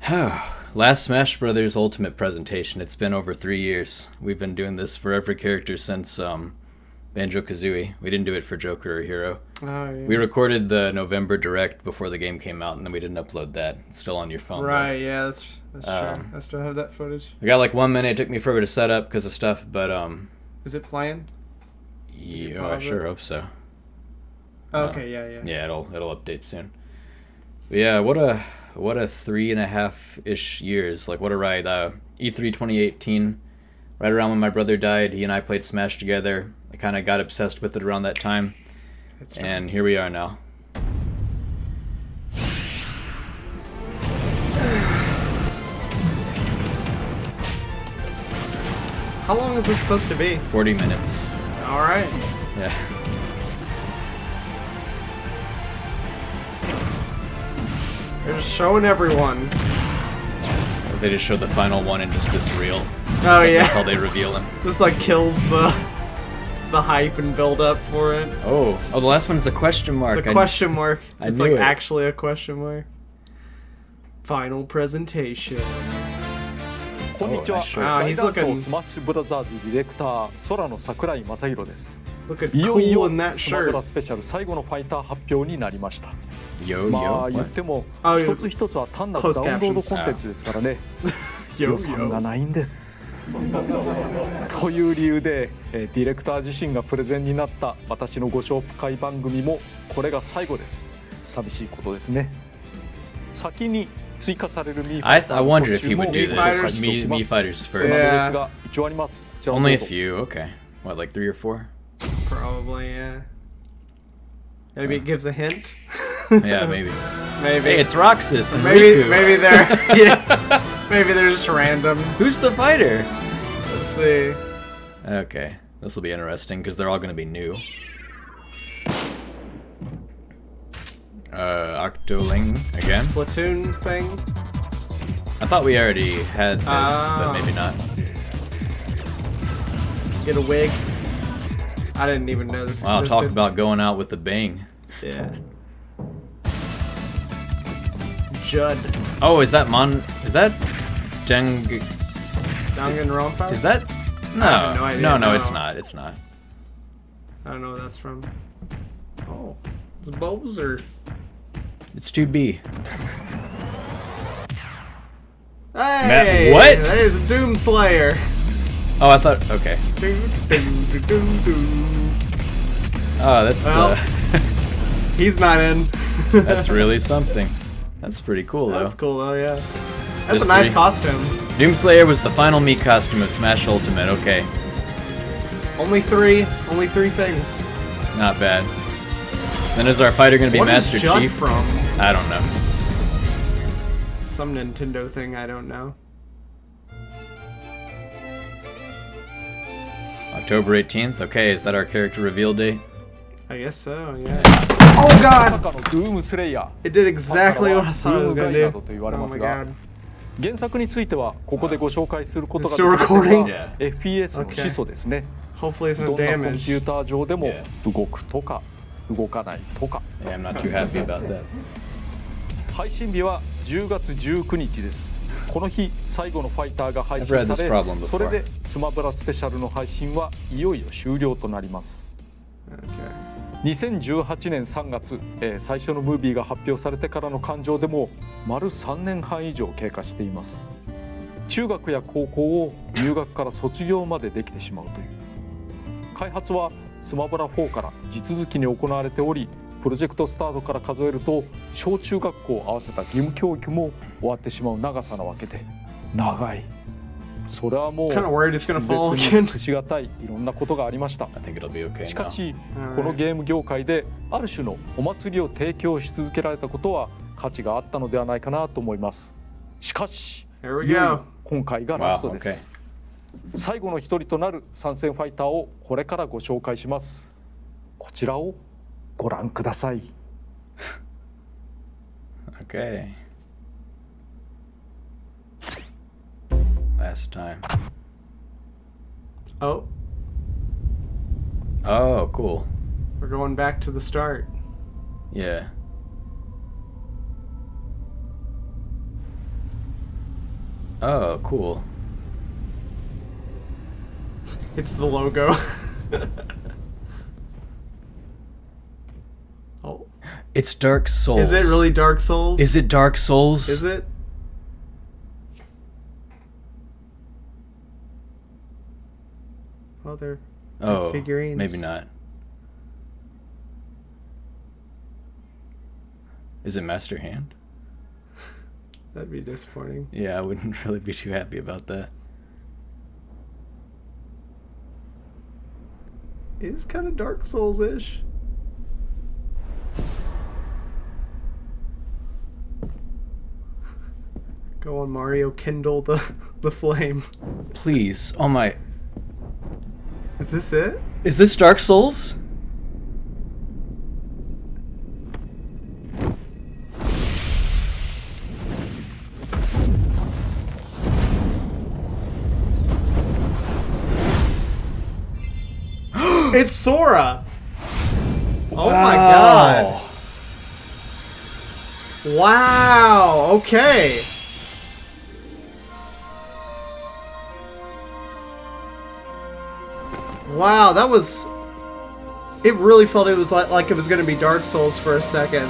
Last Smash Brothers Ultimate presentation. It's been over 3 years. We've been doing this for every character since Banjo-Kazooie. We didn't do it for Joker or Hero. Oh, yeah. We recorded the November Direct before the game came out, and then we didn't upload that. It's still on your phone. Right, yeah, that's true. I still have that footage. I got like 1 minute. It took me forever to set up because of stuff, but Is it playing? yeah, I sure hope so. Oh, okay, yeah. Yeah, it'll update soon. But yeah, what a 3.5-ish years. Like, what a ride. E3 2018, right around when my brother died, he and I played Smash together. I kind of got obsessed with it around that time. That's and here we are now. How long is this supposed to be? 40 minutes. Alright. Yeah. They're just showing everyone. They just showed the final one in just this reel. Oh, yeah. That's how they reveal him. This like kills the hype and build up for it. Oh, the last one is a question mark. It's a question mark. It's knew like it. actually a question mark. Final presentation. こんにちは。 he's looking スマッシュブラザーズディレクター空野桜井正宏です。 Looking いよい cool よ in that スマブラ shirt. スペシャル最後のファイター発表になりました。 Yo, まあ yo. 言っ What? ても Oh, 一つ一つは単なる closed ダウンロード captions. コンテンツですからね。 Yo, 予算が yo. ないんです。という理由でディレクター自身がプレゼンになった私のご紹介番組もこれが最後です。寂しいことですね。先に追加されるミーファ I イター wondered if he would do Mii this. fighters? Me fighters その first. 列 Yeah. が一応あります。こちらを Only ど a うぞ。 few. Okay. What, like 3 or 4? Probably, yeah. Maybe it gives a hint. Yeah, maybe. Maybe. Hey, it's Roxas and maybe Riku. maybe they're yeah. Maybe they're just random. Who's the fighter? Let's see. Okay, this will be interesting because they're all going to be new. Octoling again. Platoon thing. I thought we already had this, but maybe not. Get a wig. I didn't even know this Wow, existed. talk about going out with a bang. Yeah. Judd. Oh, is that Jeng? Danganronpa? Is that? I have no idea. No, No. it's not. It's not. I don't know where that's from. Oh. It's Bowser. It's 2B. Hey! what? There's Doomslayer. Oh, I thought. Okay. Doo, doo, doo, doo, doo. Oh, that's Well. He's not in. that's really something. That's pretty cool though. That's cool though, yeah. That's Just a nice 3. costume. Doomslayer was the final Mii costume of Smash Ultimate. Okay, Only three things. not bad. Then is our fighter going to be What Master is Judd Chief? from? I don't know. Some Nintendo thing I don't know. October 18th. Okay, is that our character reveal date? I guess so, yeah. Oh ま god! さかのドゥームスレイヤー。 It did exactly what I thought it was gonna do. と言われ Oh ます my が god. 原作についてはここでご紹介することが It's で still きますが recording? FPS の始祖ですね。 Hopefully it's ど not んなコンピュー damaged. ター上でも Yeah. 動くとか動かないとか。 Yeah, I'm not too happy about that. 配信日は10月19日です。この日最後のファイターが配 I've 信 read さ this れ problem before. それでスマブラスペシャルの配信はいよいよ終了となります。 Okay. 2018年3月、最初のムービーが発表されてからの感情でも丸3年半以上経過しています。中学や高校を入学から卒業までできてしまうという。開発はスマブラ4から地続きに行われており、プロジェクトスタートから数えると小中学校を合わせた義務教育も終わってしまう長さなわけで、長い。それはもう Kinda worried it's gonna fall 別 again. に尽くしがたいいろんなことがありました。 I think it'll be okay しか now. し Alright. このゲーム業界である種のお祭りを提供し続けられたことは価値があったのではないかなと思います。しかし Here we いよい go. よ今回がラストで Wow, す。最後の一人となる参戦ファイターをこれからご紹介します。こちらをご覧ください。 Okay. Last time. Oh, Oh, cool. we're going back to the start. Yeah. Oh, cool. It's the logo. Oh. It's Dark Souls. Is it really Dark Souls? Is it Dark Souls? Is it? Oh, they're figurines. Maybe not. Is it Master Hand? That'd be disappointing. Yeah, I wouldn't really be too happy about that. It is kind of Dark Souls-ish. Go on, Mario, kindle the flame. Please. Oh my. Is this it? Is this Dark Souls? It's Sora! Oh my god. Wow, okay. Wow, that was... It really felt it was like it was gonna be Dark Souls for a second.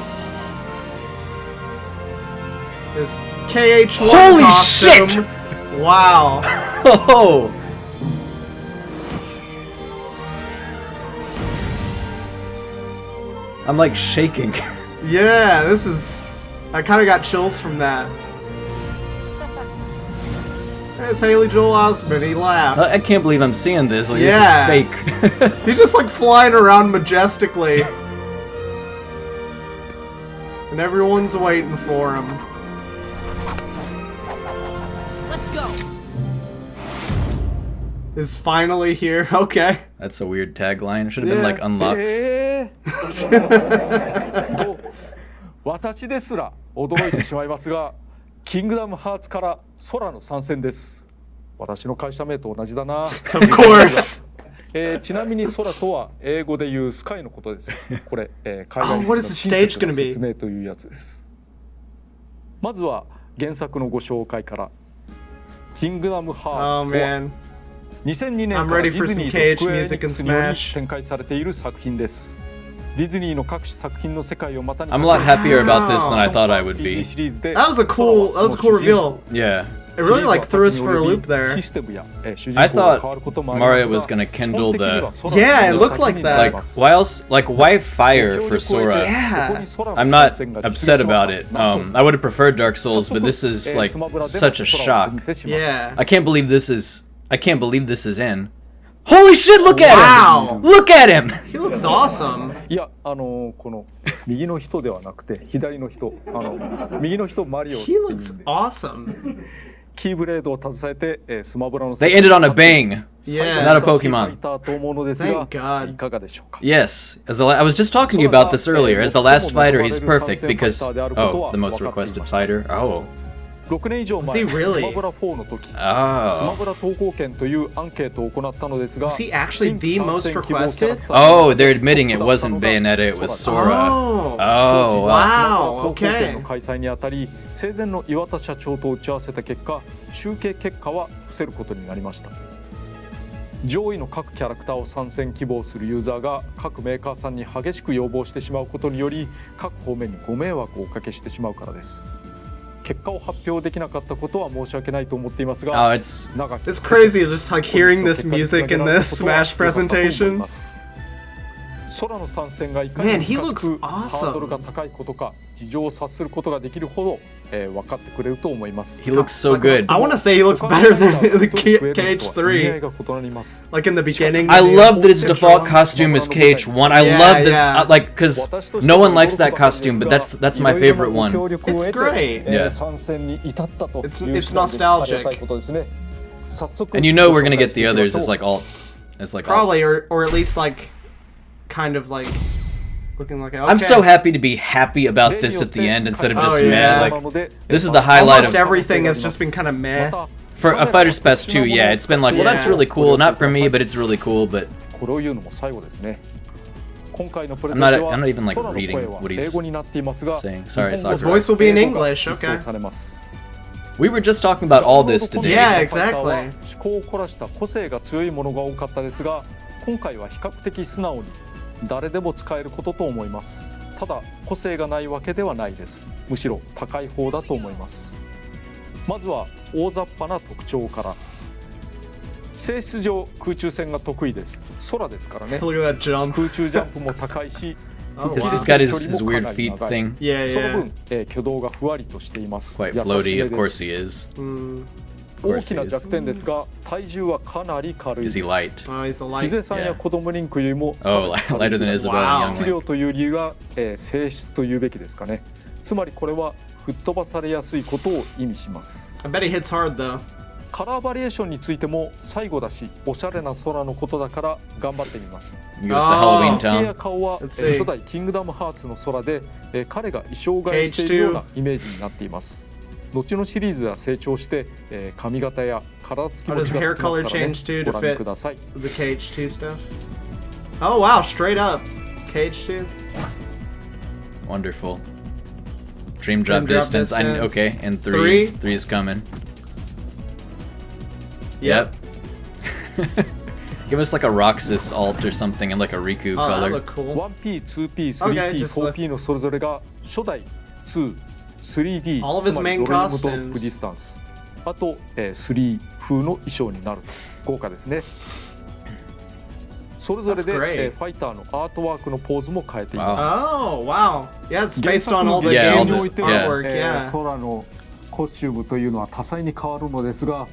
There's KH1 Holy costume. shit! Wow. Oh! I'm like shaking. Yeah, this is... I kind of got chills from that. It's Haley Joel Osment, he laughed. I can't believe I'm seeing this. Like, Yeah. this is fake. He's just like flying around majestically. And everyone's waiting for him. Let's go. Is finally here. Okay. That's a weird tagline. Should have been Yeah. like unlocks. と私ですら驚いてしまいますが、キングダムハーツから空の参戦です。私の会社名と同じだな。Of course. ちなみに空とは英語で言うスカイのことです。これ、海外 Oh, の what is the stage gonna be? 説明というやつです。まずは原作のご紹介から。キングダムハ Oh ーツとは man. 2002年 I'm からデ ready ィ for ズニ some ーとス KH クエアエニ music ッ and クスにより Smash. 展開されている作品です。ディズニーの各種作品の世界をまたに I'm a lot happier about this than I thought I would ティ be. シリーズで That was a cool reveal. Yeah. It really like threw us for a loop there. システムや主人 I 公が thought 変わることもありますが Mario was gonna kindle 基本的には the... 空 Yeah, it の looked like 先に that. なり Like, ます why else? Like, why fire for Sora? Yeah. I'm not upset about it. I would have preferred Dark Souls, but this is like such a shock. Yeah. I can't believe this is in. Holy shit, look at Wow. him! Look at him! He looks awesome. いやこの右の人ではなくて左の人右の人マリオってい He うん looks で awesome. キーブレードを携えて、スマブラの They ended on a bang. Yeah. Not a ファ Pokemon. イターと思うのですが Thank God. いかがでしょうか。 Yes, I was just talking to you about this earlier. As the last fighter, he's perfect because... Oh, the most requested fighter? Oh. 6年以上 Was 前 he really? スマブラ4の時スマ Oh. ブラ投稿権というアンケートを行ったのですが Was he actually the most requested? Oh, they're admitting it wasn't Bayonetta, it was Sora. Oh. Oh, wow. Wow, 投稿権の okay. 開催にあたり生前の岩田社長と打ち合わせた結果集計結果は伏せることになりました。上位の各キャラクターを参戦希望するユーザーが各メーカーさんに激しく要望してしまうことにより各方面にご迷惑をおかけしてしまうからです。結果を発表できなかったことは申し訳ないと思っていますが Oh, it's... It's crazy just like hearing this music in this Smash presentation. 空の参戦がいかに Man, he 難 looks くハードルが高いことか事情を察することができるほど、分かってくれると思います。 He looks so good. I want to say he looks better than the KH3. Like in the beginning. I when the love that his intro. default costume is KH1. I Yeah, love that, yeah. like, because no one likes that costume, but that's my favorite one. It's great. Yeah. It's nostalgic. And you know we're gonna get the others as like all... Probably, or at least like, kind of like, looking like. Okay. I'm so happy to be happy about this at the end instead of just Oh, yeah. mad. Like, this is the highlight Almost of... everything has just been kind of meh. For a Fighter's Pass 2, yeah, it's been like, well, that's really cool. Not for me, but it's really cool, but... これを言うのも最後ですね。今回のプレゼン I'm で not は even like 空の声 reading は what 英語 he's になっていますが saying. Sorry, 日本語 Sakura. His voice will be in 英語が English, 実装 okay. されます。We were just talking about all this today. Yeah, exactly. 思考を凝らした個性が強いものが多かったですが、今回は比較的素直に誰でも使えることと思います。ただ個性がないわけではないです。むしろ高い方だと思います。まずは大雑把な特徴から。性質上空中戦が得意です。空ですからね。 Look at that jump. 空中ジャンプも高いし、 Oh, wow. He's got his weird feet thing. Yeah, その yeah. 分、挙動がふわりとしています。 Quite 優しめ floaty, です。 of course he is. Mm. 大きな弱点ですが、体重はかなり軽い Is で he す。 light? Oh, he's a ヒ light. ゼさんや子供リンクよりも Oh, さらに lighter 軽い than Isabel Wow. and 質 Youngling. 量という理由が、性質というべきですかね。つまりこれは吹っ飛ばされやすいことを意味します。 I bet he hits hard though. カラーバリエーションについても最後だし、おしゃれな空のことだから頑張ってみました。 He goes to Oh. Halloween 手や Town. 顔は、 Let's see. 初代キングダムハーツの空で、彼が衣装替えしているようなイメージになっています。後のシリーズでは成長して、髪型や体つきも違ってきますからね。ご覧ください。 The KH2 stuff. Oh wow, straight up. KH2. Wonderful. Dream drop drop distance. distance. Okay, and Three. Three's coming. Yep. Give us like a Roxas alt or something and like a Riku Oh, that color. looked cool. 1P、2P、Okay, 3P、just 4P のそれぞれが初代2、3D、 All of his つまり main ドリームドロ costumes. ップディスタンス、あと、3風の衣装になると豪華ですね。それぞれ That's で、great. ファイターのアートワークのポーズも変えています。 Oh wow. Yeah, it's based on all the Yeah, all games this- artwork. 空 Yeah. のコスチュームというのは多彩に変わるのですが、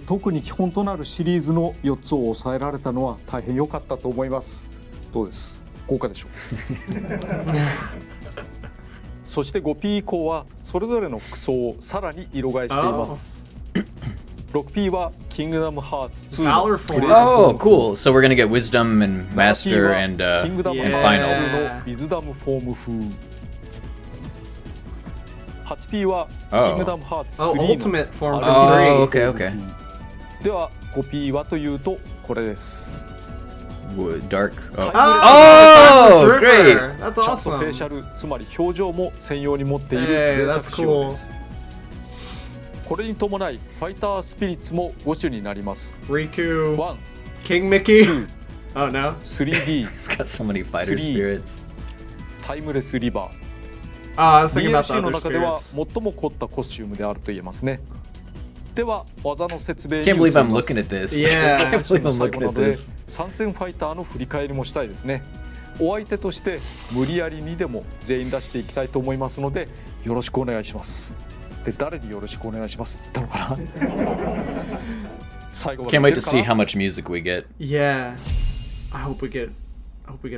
特に基本となるシリーズの4つを抑えられたのは大変良かったと思います。どうです？豪華でしょう。そして 5P 以降はそれぞれの服装をさらに色替えしています。6P はキングダムハーツ2 Valor の form. グレード Oh, cool. So we're gonna get Wisdom and 7P Master は and キングダム Yeah. ハー and ツ Final. 2のウィズダムフォーム風。8P はキ Oh. ングダムハーツ Oh, 3 の ultimate form Oh, from 3. okay, okay. では 5P はというとこれです。 Dark. Oh. Oh, Oh, great. That's ちゃんとフェ awesome. イシャル、つまり表情も専用に持っている Hey, 贅沢 that's 仕様 cool. です。これに伴いファイタースピリッツも5種になります。 Riku. 1、 King Mickey. 2、 Oh no. 3D、 It's got so many fighter Three. spirits. タイムレスリバー。 Oh, I was thinking about the DLC の other 中では spirits. 最も凝ったコスチュームであると言えますね。では技の説明に Can't 移り believe ま I'm す。 looking at this. Yeah. I can't believe I'm 最 looking 後な at ので this. 参戦ファイターの振り返りもしたいですね。お相手として無理やりにでも全員出していきたいと思いますのでよろしくお願いします。で誰によろしくお願いしますって言ったのかな。最後まで Can't 見 wait て to る see か how な。 much music we get. Yeah. I hope we get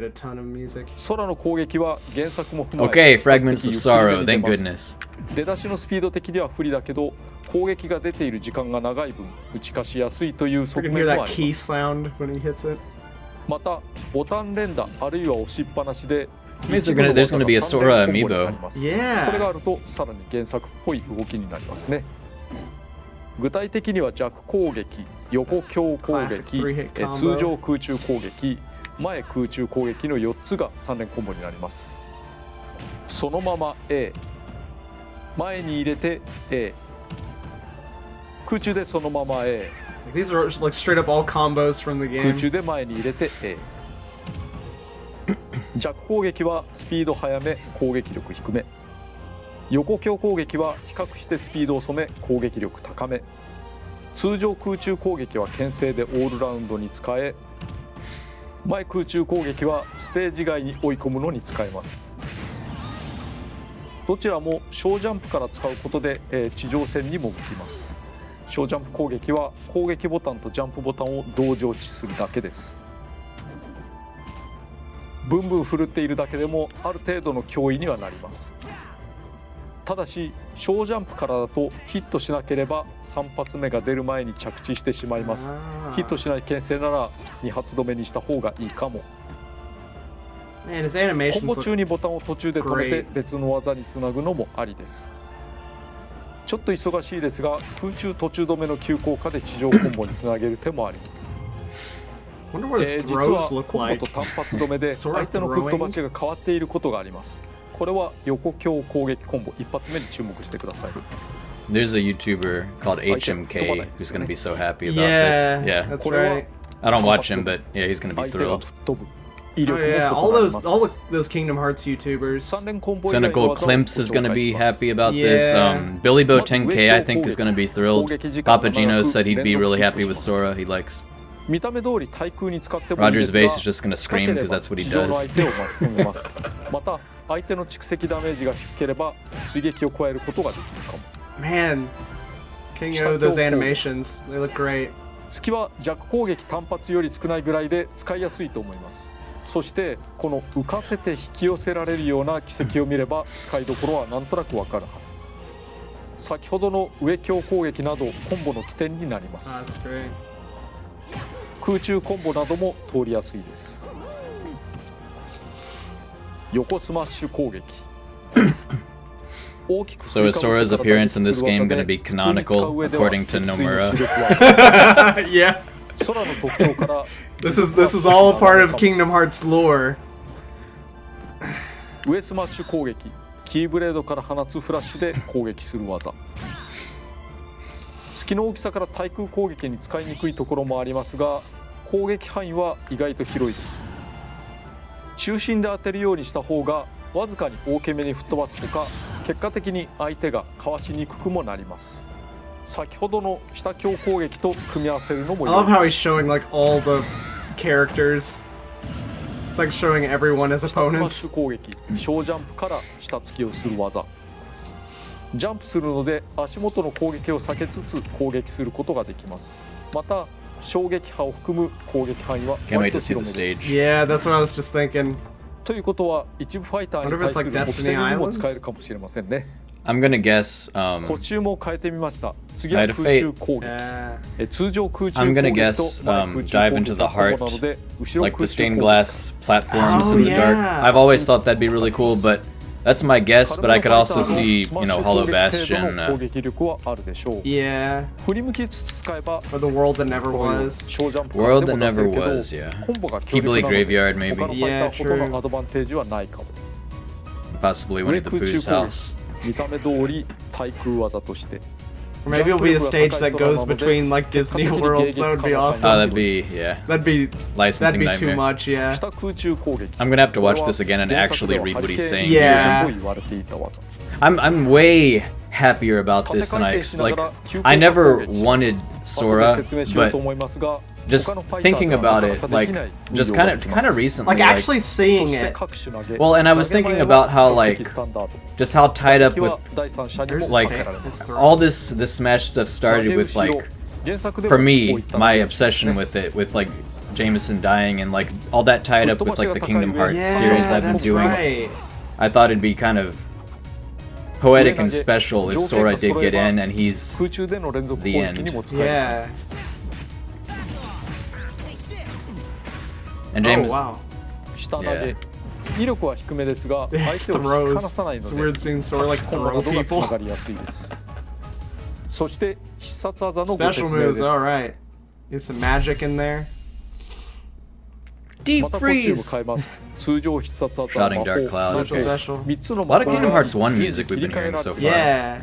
a ton of music. 空の攻撃は原作も踏まえ Okay, Fragments of 比較 Sorrow. 的ゆっ Thank くりで出ます goodness. 出だしのスピード的には不利だけど攻撃が出ている時間が長い分打ち勝ちやすいという We're 側 gonna 面 hear もあ that り key ます。 sound when he hits it. またボタン連打あるいは押しっぱなしで Means there's gonna be a Sora amiibo. これが Yeah. あるとさらに原作っぽい動きになりますね。具体的には弱攻撃、横強攻 Classic 撃 three-hit combo. 通常空中攻撃、前空中攻撃の4つが3連コンボになります。そのまま A、 前に入れて A、 空中でそのまま A、 These are like straight up all combos from the 空 game. 中で前に入れて A。 弱攻撃はスピード速め攻撃力低め、横強攻撃は比較してスピード遅め攻撃力高め、通常空中攻撃は牽制でオールラウンドに使え、前空中攻撃はステージ外に追い込むのに使えます。どちらも小ジャンプから使うことで、地上戦にも向きます。小ジャンプ攻撃は攻撃ボタンとジャンプボタンを同時落ちするだけです。ブンブン振るっているだけでもある程度の脅威にはなります。ただし小ジャンプからだとヒットしなければ3発目が出る前に着地してしまいます。ヒットしない牽制なら2発止めにした方がいいかも。 Man, his コン animations ボ look 中にボタンを途中で止めて great. 別の技につなぐのもありです。ちょっと忙しいですが空中途中止めの急降下で地上コンボにつなげる手もあります。Wonder what his 実は throws look コンボ like. と単発止めで Sora 相手の吹っ飛ばしが変わっていることがあります。これは横強攻撃コンボ一発目に注目してください。There's a YouTuber called HMK who's gonna be so happy about Yeah, this. Yeah, that's right. I don't watch him, but yeah, he's gonna be 相手が thrilled. 吹っ飛ぶ威 Oh 力も yeah, 異 all なり those ます those Kingdom Hearts YouTubers. 三連コンボ以外の Cynical 技を Klimps is ご gonna 紹介 be します happy about this. Yeah. Billy Bo 10K I think is gonna be thrilled. Papa Gino said he'd be really happy with Sora. He likes. 見た目通り対空に使ってもいい Roger's ですが vase is just gonna scream because that's what he 地上の does. 相手を巻き込めますまた相手の蓄積ダメージが低ければ追撃を加えることができるかも Man, King O, those animations, they look great. 隙は弱攻撃単発より少ないぐらいで使いやすいと思いますそしてこの浮かせて引き寄せられるような軌跡を見れば使いどころはなんとなくわかるはず先ほどの上強攻撃などコンボの起点になりま Oh, す that's great. 空中コンボなども通りやすいです横スマッシュ攻撃 So is Sora's appearance in this game gonna be canonical according to Nomura? Yeah, 空の特徴から this is all a part of Kingdom Hearts lore. 上スマッシュ攻撃キーブレードから放つフラッシュで攻撃する技隙の大きさから対空攻撃に使いにくいところもありますが攻撃範囲は意外と広いです中心で当てるようにした方がわずかに大きめに吹っ飛ばすほか結果的に相手がかわしにくくもなります先ほどの下強攻撃と組み合わせるのも I love how he's showing like all the characters. It's like showing everyone as 下スマッシ opponents. ュ攻撃小ジャンプから下突きをする技ジャンプするので足元の攻撃を避けつつ攻撃することができますまた衝撃波を含む攻撃範囲は Can't wait 割 to と see the 広めです stage. Yeah, that's what I was just thinking. ということは一部ファイターに対する Wonder if it's like 補正 Destiny にも Islands? 使えるかもしれませんね I'm gonna guess. 補充も変えてみました次は空中攻撃 Yeah. 通常空中 I'm 攻 gonna 撃 guess と前空中 dive 攻 into 撃 the がコン heart, ボなので後ろ like 空 the 中 stained 攻撃 glass platforms Oh, in the dark. yeah. I've always thought that'd be really cool, but that's my guess. But I could also see, Hollow 攻 Bastion. 撃力はあるでしょう Yeah. 振り向きつつ使えば For the world that never was. 小ジャンプ World で that も出せ never るけど was, yeah. コンボが強力 Keebly なので Graveyard, 他の maybe. ファイターほどのアドバンテージはないかも Possibly 上 Winnie the 空中 Pooh's 攻 house. 撃見た目通り対空技として Or maybe it'll be a stage that goes between like Disney worlds. That would be awesome. Oh, that'd be, yeah. That'd be Licensing too nightmare. much, yeah. 下空中攻撃 I'm gonna have to watch this again and actually read what he's saying. Yeah. と言われていた技 I'm way happier about this than I like. I never wanted 後で Sora, 説明しよう but と思いますが just 他のファイター thinking では about な it, かなかで like きない just 運用が kind でき of ます recently, Like like actually そ seeing して it. 各種投げ Well, and I was 投げ thinking 前 about は how 攻撃 like スタンダード just how tied up 敵は with 第三者にも like 避けられます all this Smash stuff started with like 原作でも for こう me いった my obsession with it with like Jamison dying and like all that tied up with like the Kingdom Hearts series Yeah, I've been that's doing. right. I thought it'd be kind of poetic and special if Sora did get in and he's 空中での連続攻撃にも使える Yeah. and Oh James wow. 下投げ威力は低めですが Yes, 相手を引き離 throws. さない It's の weird で seeing Sora like コンボな throw どがつな people. がりやすいですそして必殺技のご Special 説明で moves, す alright. There's some magic in there. Deep また途中部 freeze. 変えます通常必殺技 Shouting 魔 Dark 法 Cloud. なんと Special. 3つの A lot of 魔法 Kingdom が Hearts 1 music we've been hearing so far. Yeah.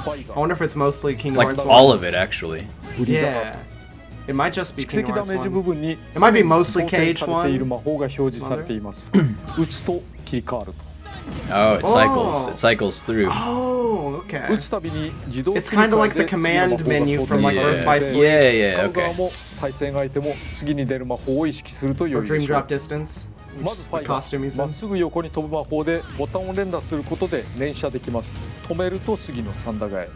ファイガ I wonder if it's mostly Kingdom Like Hearts all 1. of it actually. ブリザー Yeah. It might just be 蓄積 Kingdom ダ Hearts メージ部 1. 分に It might be mostly 装填 Cage されている 1. 魔法が表示されています打つと切り替わると Oh, it cycles. Oh. It cycles through. Oh, okay. 打つたびに自動 It's 切り替え kinda like the で次の魔法 command が menu 装 from 填 like され Earth て by いて Sleep. Yeah, yeah, 使う側 okay. も対戦相手も次に出る魔法を意識すると良 Or いで Dream しょう Drop Distance. ま Which ず is ファ the イガ costume ー he's まっ in. すぐ横に飛ぶ魔法でボタンを連打することで連射できます止めると次の3打替え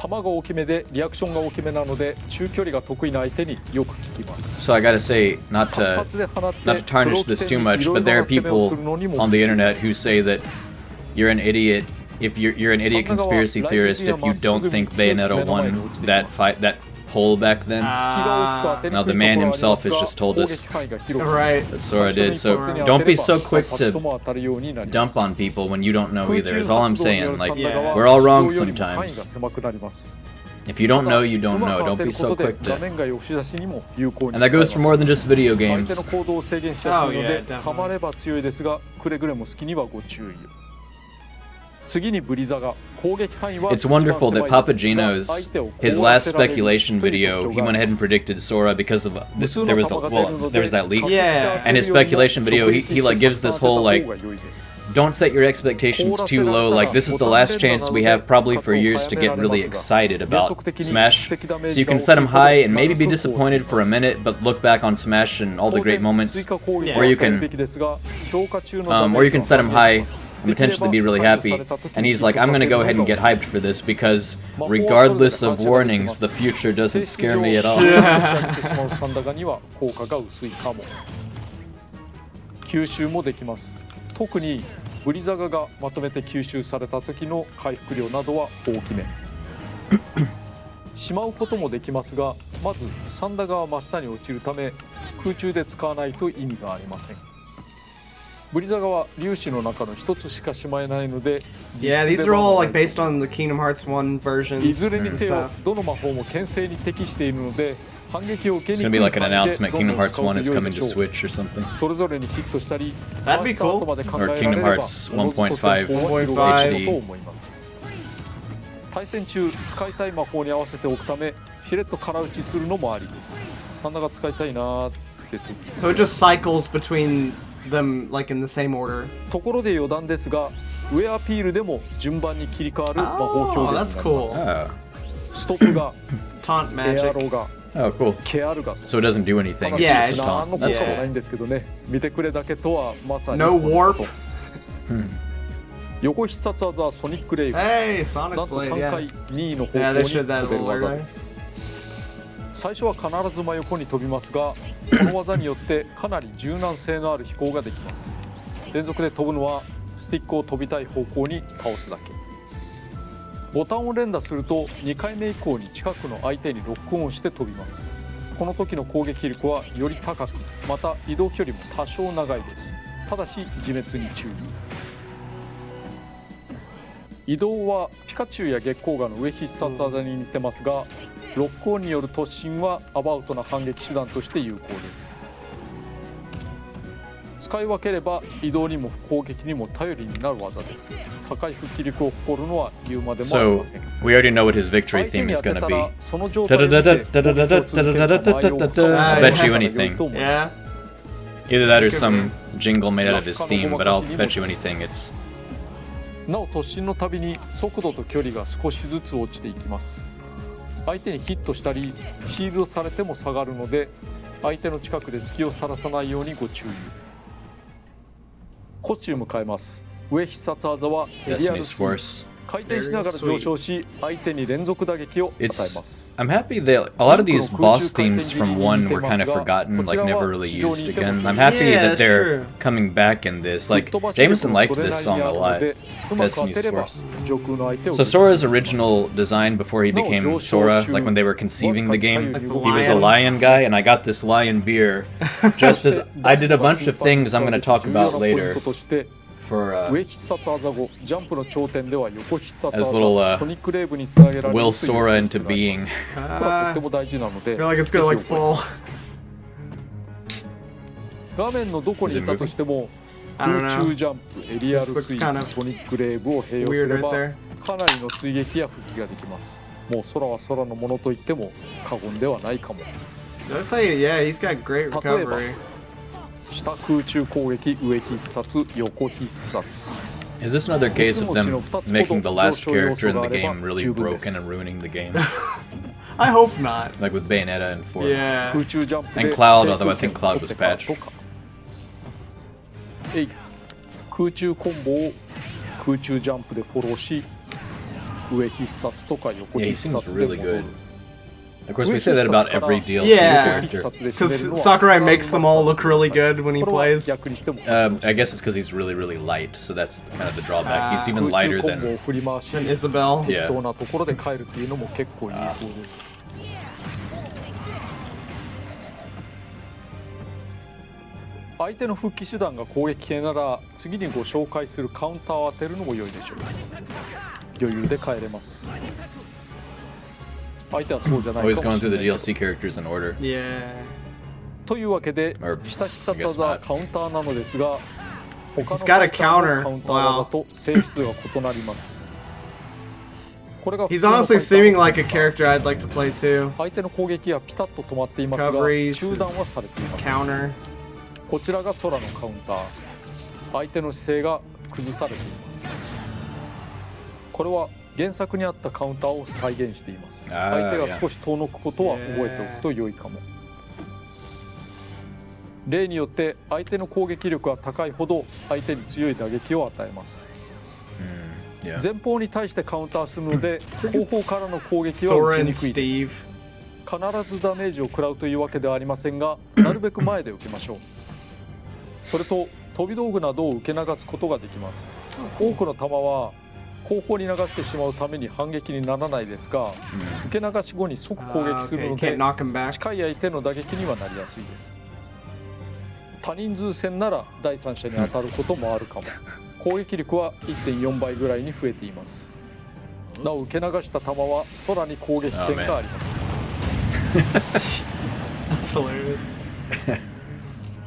球が大きめでリアクションが大きめなので中距離が得意な相手によく効きます So I gotta say, not 単 to 発で放って not to tarnish this too much, but there are people on the internet who say that you're an idiot if you're an idiot conspiracy theorist if you don't think Bayonetta won that poll back then. Now the man himself has just told us Right. that Sora did. So don't be so quick to dump on people when you don't know either. Is all I'm saying. Like Yeah. we're all wrong sometimes. If you don't know, you don't know. Don't be so quick to. And that goes for more than just video 相 games. 手の行動を制限しやすいの Oh, yeah, で definitely. ハマれば強いですがくれぐれも好きにはご注意を It's wonderful that Papagino's his last speculation video, he went ahead and predicted Sora because of there was that leak. Yeah. And his speculation video, he like gives this whole like, don't set your expectations too low. Like, this is the last chance we have probably for years to get really excited about Smash. So you can set them high and maybe be disappointed for a minute, but look back on Smash and all the great moments. Or you can set them high and potentially be really happy. And he's like, I'm gonna go ahead and get hyped for this because regardless of warnings, the future doesn't scare me at all. Yeah. 特にブリザガがまとめて吸収された時の回復量などは大きめしまうこともできますが、まずサンダガは真下に落ちるため空中で使わないと意味がありません。ブリザガは粒子の中の一つしかしまえないので、 Yeah, these are all like based on the Kingdom Hearts 1 versions. いずれにせよどの魔法も牽制に適しているので、 It's gonna be like an announcement. Kingdom Hearts 1 is coming to Switch or something. That'd be cool. Or Kingdom Hearts 1.5 HD. 対戦中使いたい魔法に合わせておくため、しれっと空打ちするのもありです。サンダが使いたいなーって時。 So it just cycles between them like in the same order. ところで余談ですが、ウェアピールでも順番に切り替わる魔法表現になります。ストップが、Taunt エアロ magic. が。 Oh, cool. So it doesn't do anything. It's Yeah, just a taunt. That's cool. No warp. 横必殺技はソニックレイブ。 Hey, Sonic なんと Blade, 3 yeah. 回2位の方向 Yeah, に they 飛 showed that a べる little 技 earlier. です。最初は必ず真横に飛びますが、この技によってかなり柔軟性のある飛行ができます。連続で飛ぶのはスティックを飛びたい方向に倒すだけ。ボタンを連打すると2回目以降に近くの相手にロックオンして飛びます。この時の攻撃力はより高く、また移動距離も多少長いです。ただし自滅に注意。移動はピカチュウや月光河の上必殺技に似てますが、ロックオンによる突進はアバウトな反撃手段として有効です。使い分ければ移動にも攻撃にも頼りになる技です。高い復帰力を誇るのは言うまでもありません。 We already know what his victory theme is gonna be. I'll bet you anything. Yeah. Either that or some jingle made out of his theme, but I'll bet you anything it's... なお突進のたびに速度と距離が少しずつ落ちていきます。相手にヒットしたりシールドされても下がるので、相手の近くで隙をさらさないようにご注意。コスチューム変えます。上必殺技はエリアルスイング。回転しながら上昇し、相手に連続打撃を与えます。 I'm happy that a lot of these boss themes from 1 were kind of forgotten, like never really used again. I'm happy that they're coming back in this. Like, Jamison liked this song a lot. Destiny's Force. So Sora's original design before he became Sora, like when they were conceiving the game, he was a lion guy, and I got this lion beer just as I did a bunch of things I'm going to talk about later. For as little will Sora into being. I feel like it's gonna like fall. 画面のどこにいたとしても空中ジャンプ、エリアルスイング、ソニックレーブを併用すればかなりの追撃や復帰ができます。もう空は空のものと言っても過言ではないかも。Let's say, yeah, he's got great recovery. 下空中攻撃、上必殺、横必殺。 Is this another case of them making the last character in the game really broken and ruining the game? I hope not. Like with Bayonetta and 4. Yeah. And Cloud, although I think Cloud was patched. 空中コンボを空中ジャンプでフォローし、上必殺とか横必殺で戻る。 Of course, we say that about every DLC character. Because Sakurai makes them all look really good when he plays. I guess it's because he's really, really light, so that's kind of the drawback. He's even lighter than Isabelle. Yeah. 相手の復帰手段が攻撃系なら次にご紹介するカウンターを当てるのも良いでしょう。余裕で帰れます。 always going through the DLC characters in order. Yeah. というわけで下必殺技はカウンターなのですが、他の He's got a カウンタ counter. ー技と性質が異なります。これが He's honestly seeming like a character I'd like to play too. 相手の攻撃はピタッと止まっていますが Recoveries, 中断はされていま his す。 counter. こちらが空のカウンター。相手の姿勢が崩されています。これは原作にあったカウンターを再現しています。相手が少し遠のくことは覚えておくと良いかも。例によって相手の攻撃力が高いほど相手に強い打撃を与えます。前方に対してカウンターするので後方からの攻撃は Sora 受け and にくいです。 Steve. 必ずダメージを食らうというわけではありませんが、なるべく前で受けましょう。それと飛び道具などを受け流すことができます。多くの弾は後方に流してしまうために反撃にならないですが、受け流し後に即攻撃するの Okay, で can't knock him back. 近い相手の打撃にはなりやすいです。多人数戦なら第三者に当たることもあるかも。攻撃力は 1.4 倍ぐらいに増えています。なお受け流した弾は空に攻撃点があります。That's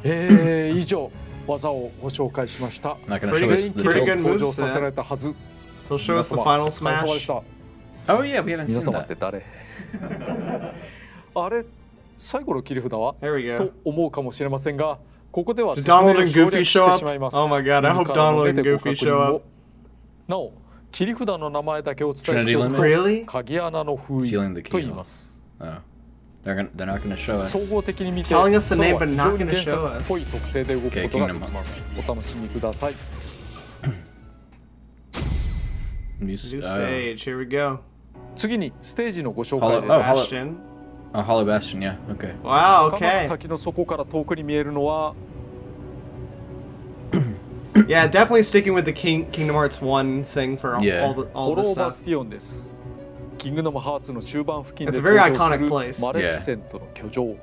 hilarious. 以上技をご紹介しました。 Not gonna 全 show 員 us the きれい builds. 登場させられたはず。 He'll show us the 皆 final 様お疲れ様でし smash. た。 Oh yeah, we haven't 皆 seen 様っ that. て誰？あれ最後の切り札は There we と go. 思うかもしれませんが、ここでは Did 説明 Donald を and 省 Goofy 略 show して up? しまいます。 Oh my god, I hope 自らの Donald 目 and でご Goofy 確 show 認 up. を。なお、切り札の名前だけお伝えしてお Trinity くと Really? 鍵穴の封 Sealing 印 the と言い keyhole. ます。 Oh, they're not gonna show us. 総合的に見て、 Telling us the 空 name は but 非 not 常に gonna 原 show 作っ us. ぽい特性で動くことができ Okay, ます。お楽しみください。 New stage. Here we go. 次にステージのご紹介で Hollow- す。 Bastion. Oh, Hollow Bastion, yeah, okay. Wow. 魚 Okay. く滝の底から遠くに見えるのは Yeah, definitely sticking with the Kingdom Hearts 1 thing for Yeah. all ホ the ローバ stuff. スティオンです。キングダムハーツの終盤付近で It's a very 登場す iconic る place. マレフィセントの居城。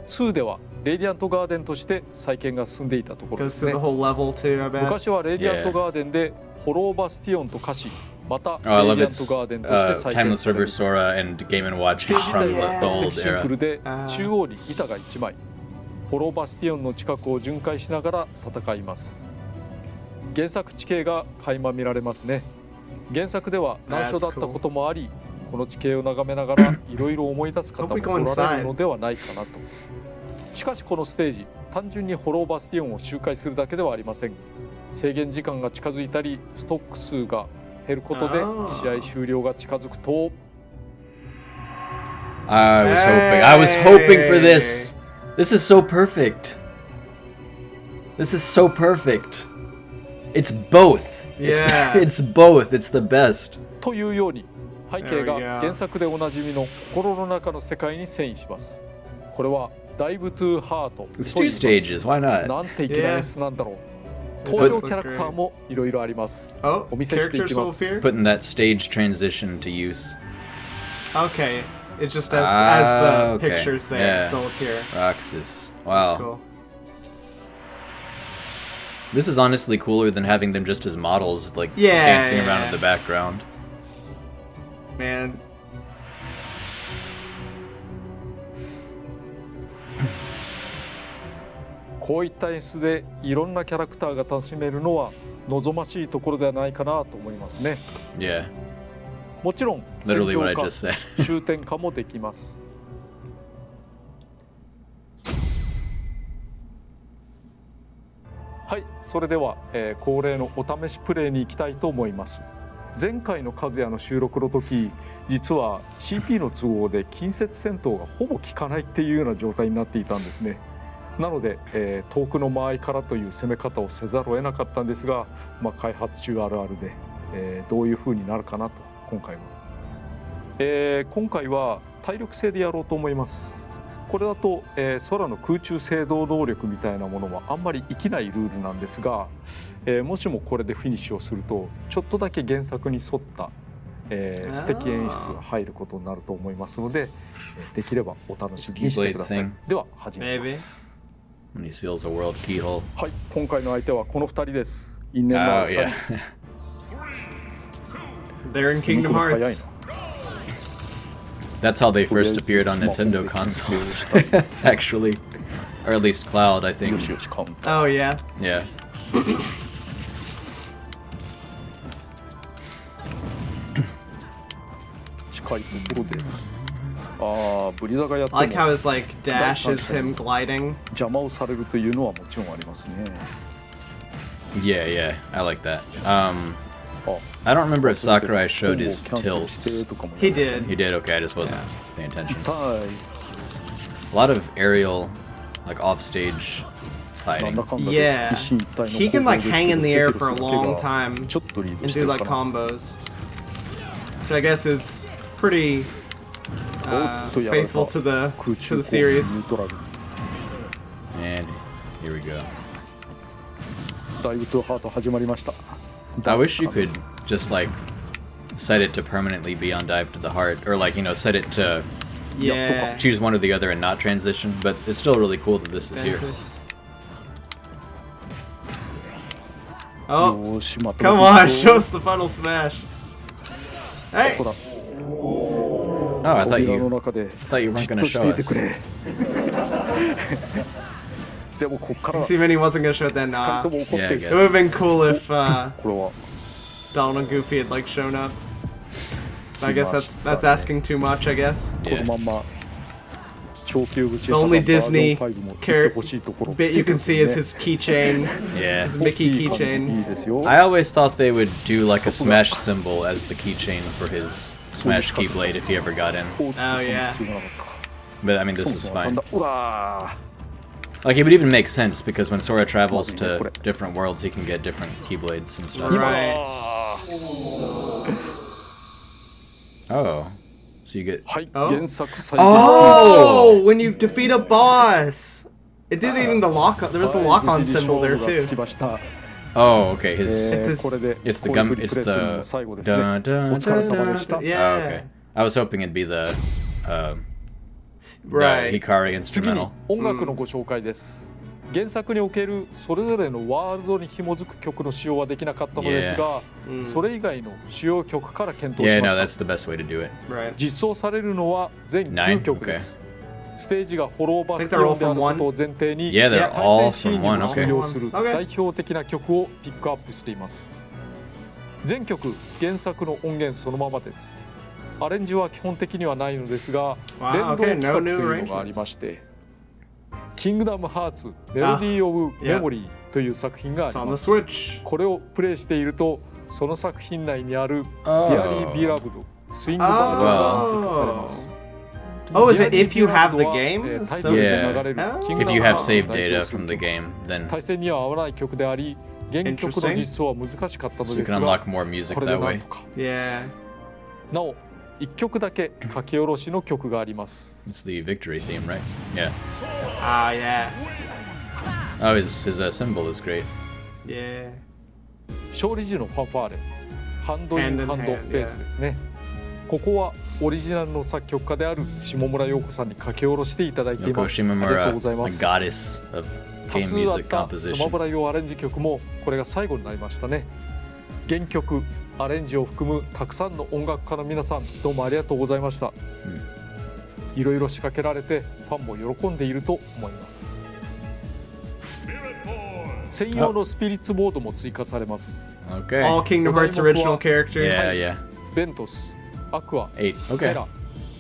2ではレディアントガーデンとして再建が進んでいたところで Goes す through ね the。whole level too, I bet. 昔はレディアントガーデンでホローバスティオンと化し、また Oh, I レ love ディアン its トガーデンとして再建 Timeless され River る。 Sora and Game & Watch ステージ from 内 the は比較 old 的シンプ era. ルで、中央に板が1枚。ホローバスティオンの近くを巡回しながら戦います。原作地形が垣間見られますね。原作では難所だったこともあり、この地形を眺めながらいろいろ思い出す方もおられるのではないかなと。しかしこのステージ、単純にホローバスティオンを周回するだけではありません。制限時間が近づいたり、ストック数が減ることで試合終了が近づくと、 I was hoping for this. This is so perfect. This is so perfect. It's both. Yeah. It's both. It's the best. というように背景 There we が go. 原作でおなじみの心の中の世界に遷移します。これはダイブトゥーハートと It's 言い two ます。 stages. Why not? なんていけない演出なんだろう。 It 登 does 場 look キャラクター great. もいろいろあります。 Oh, お見せしてい characters きま will す。 appear? Putting that stage transition to use. Okay. It just as the okay. pictures there, Yeah. they'll appear. Roxas. That's Wow. cool. This is honestly cooler than having them just as models, like Yeah, dancing around yeah. in the background. Man. こういった演出でいろんなキャラクターが楽しめるのは望ましいところではないかなと思いますね。 Yeah. もちろん Literally what I 戦 just 場 said. 化終点化もできます。はい、それでは、恒例のお試しプレイに行きたいと思います。前回の和也の収録の時、実は CP の都合で近接戦闘がほぼ効かないっていうような状態になっていたんですね。なので、遠くの間合いからという攻め方をせざるを得なかったんですが、開発中あるあるで、どういう風になるかなと今回は。今回は体力制でやろうと思います。これだと、空の空中制動能力みたいなものはあんまり生きないルールなんですが、もしもこれでフィニッシュをするとちょっとだけ原作に沿った、素敵演出が入ることになると思いますので、できればお楽しみにしてください。では始めます。When he seals a world keyhole. はい、今回の相手はこの2人です。因縁のあ Oh る2 yeah. 人。 They're in Kingdom 早いな。 Hearts. That's how they first appeared on Nintendo consoles, actually, or at least Cloud, I よ think. しよしカウンター。 Oh, yeah. Yeah. 深いところで、ブリザがやっても I like how his like dash is him gliding. 邪魔をされるというのはもちろんありますね。Yeah, yeah, I like that. I don't remember if Sakurai showed his tilts. He did. He did, okay, I just wasn't paying attention. は A lot of aerial, like offstage い。なん fighting. だかんだで Yeah. 一進一退の He can like 攻防ですけど hang in the セ air テ for ル a スだ long けが time ちょっとリード and して do る like かな。 combos, which I guess is pretty おっとやられた faithful to the 空 to 中 the 攻撃 series. ニュートラル。 And here we go. ダイブトゥハート始まりました。 I wish you could just like set it to permanently be on dive to the heart, or like, you know, set it to Yeah. choose one or the other and not transition, but it's still really cool that this is here. Ventus. Oh, よーし、また come on, show us the final smash. こ Hey, こだ。 Oh, I thought 扉の you 中で thought you じ weren't っと gonna し show ていて us. くれ。でもこっから see 2 when he wasn't gonna show it then. 人とも怒って Yeah, I る。 guess. It would have been cool if これは Donald and Goofy had like shown up. But I guess that's Smash. asking too much. I guess. このまんま長級節 The only Disney バージョン5も切ってほしいところ Bit you can see is his keychain, Yeah. his Mickey いい感じい keychain. いですよ。 I always thought they would do like a smash symbol as the keychain for his smash keyblade if he ever got in. おっとそん Oh, な yeah. 強くなかったか。 But I mean, this そ is もそもなん fine. だうわ Like, it would even make sense because when Sora travels to different worlds, he can get different keyblades and stuff. Right. Oh. So you get. はい、 Oh. 原作再現 Oh, when you defeat a boss. It didn't even the lock. There was a lock on symbol there つ too. きました Oh, okay. His. It's his- これで It's the こういう gum. フリ It's プレスの the. 最後ですね。 Dun, dun, お疲れ dun, 様 dun. でした。 Oh, Yeah. okay. I was hoping it'd be the Right. Hikari 次に instrumental. 音楽のご紹介です。原作におけるそれぞれのワールドに紐づく曲の使用はできなかったのですが、 Mm. それ以外の主要曲から検討 Yeah, しま no, し that's た。 the best way to do it. Right. 実装されるのは全9曲です。ステージがフォローバスティオンであることを前提に Yeah, they're 対 all 対戦シー from ンに one. も Okay. 通用する Okay. 代表的な曲をピックアップしています。全曲原作の音源そのままです。アレンジは基本的にはないのですが、 Wow, 連動 okay, 企 no 画と new いうのがありまして「キングダムハーツメロディー・オブ・メモリー」という作品があ It's り on the ます。 Switch. これをプレイしているとその作品内にある「 Oh. Dearly Beloved」スイングバンドが追加されます。 Oh, is it Dearly if you have the Beloved は game? タイ So トルで Yeah. 流れる Oh. キング If ダ you ム have ハーツを saved 代 data 表する from the game, then 対戦には合わない曲であり原曲の実装は難しかったの you で can すが unlock more music これで that なん way. とか Yeah. なお1曲だけ書き下ろしの曲があります。 It's the victory theme, right? Yeah. Ah, yeah. Oh, his symbol is great. Yeah. 勝利時のファンファーレハンドイン Hand in ハンド hand, ベースですね。ここはオリジナルの作曲家である下村陽子さんに書き下ろしていただいてい Yoko ます。ありがとう Shimomura, ございま the す。 goddess of 多 game 数あっ music たスマ composition. ブラ用アレンジ曲もこれが最後になりましたね。原曲アレンジを含むたくさんの音楽家の皆さんどうもありがとうございました。いろいろ仕掛けられてファンも喜んでいると思います。専用のスピリッツモードも追加されます。 Okay. All Kingdom Hearts original characters. Yeah, yeah. ベントス、アクア、 8. ヘ Okay. ラ、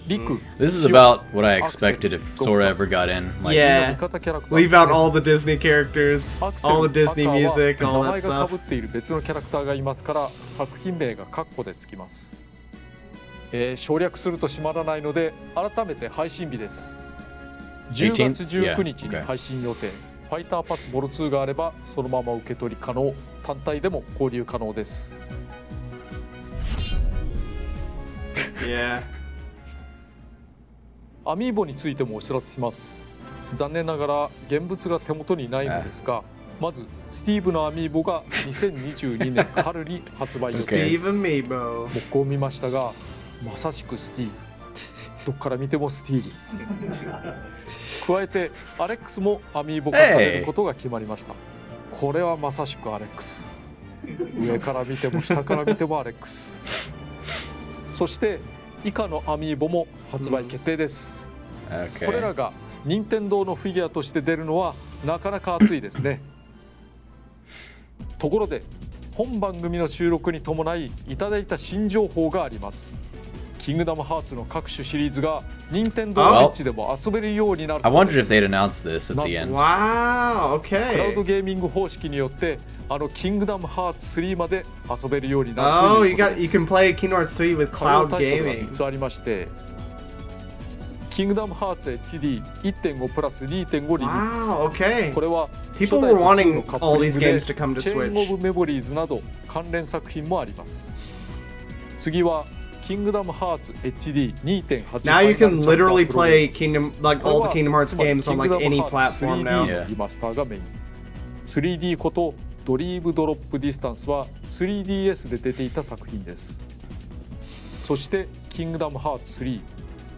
リク、 This is シオ about what I expected if Sora ever got in. Like, Yeah. 味方キャラクター Leave out all the Disney characters, アクセル all the Disney アカは music, 名 all 前 that が stuff. 被っている別のキャラクターがいますから作品名がカッコでつきます。省略すると閉まらないので改めて配信日です。10 18th? 月19日 Yeah, に okay. 配信予定。ファイターパスボロ2があればそのまま受け取り可能。単体でも購入可能です。 Yeah. アミーボについてもお知らせします。残念ながら現物が手元にないのですが、まずスティーブのアミーボが2022年春に発売予定です。 Steve Amiibo. 僕を見ましたが、まさしくスティーブ。どっから見てもスティーブ。加えてアレックスもアミーボ化されることが決まりました。これはまさしくアレックス。上から見ても下から見てもアレックス。そして以下のアミーボも発売決定です。これ okay. らが任天堂のフィギュアとして出るのはなかなか熱いですね。ところで本番組の収録に伴いいただいた新情報があります。昨キングダムハーツの各種シリーズが任天堂 Switch でも遊べるようになるそうです。 I wondered if they'd announced this at the end. Wow, クラウド okay. ゲーミング方式によってキングダムハーツ3まで遊べるようになる Oh, とい you うこと got で you す。 can play Kingdom Hearts 3 with 可能 cloud タイトルが gaming. 3つありまして、キングダムハーツ HD1.5 プラス 2.5 リミック Wow, ス。 okay. これは People 初代 were と2 wanting のカップ all リン these グで games to come to チェーンオ Switch. ブメモリーズなど関連作品もあります。次はキングダムハーツ HD2.8 Now you can literally play こ Kingdom, like れ all は the Kingdom Hearts つまり games on like any platform now. 3D のリマスターがメイン。3D ことドリームドロップディスタンスは 3DS で出ていた作品です。そしてキングダムハーツ3、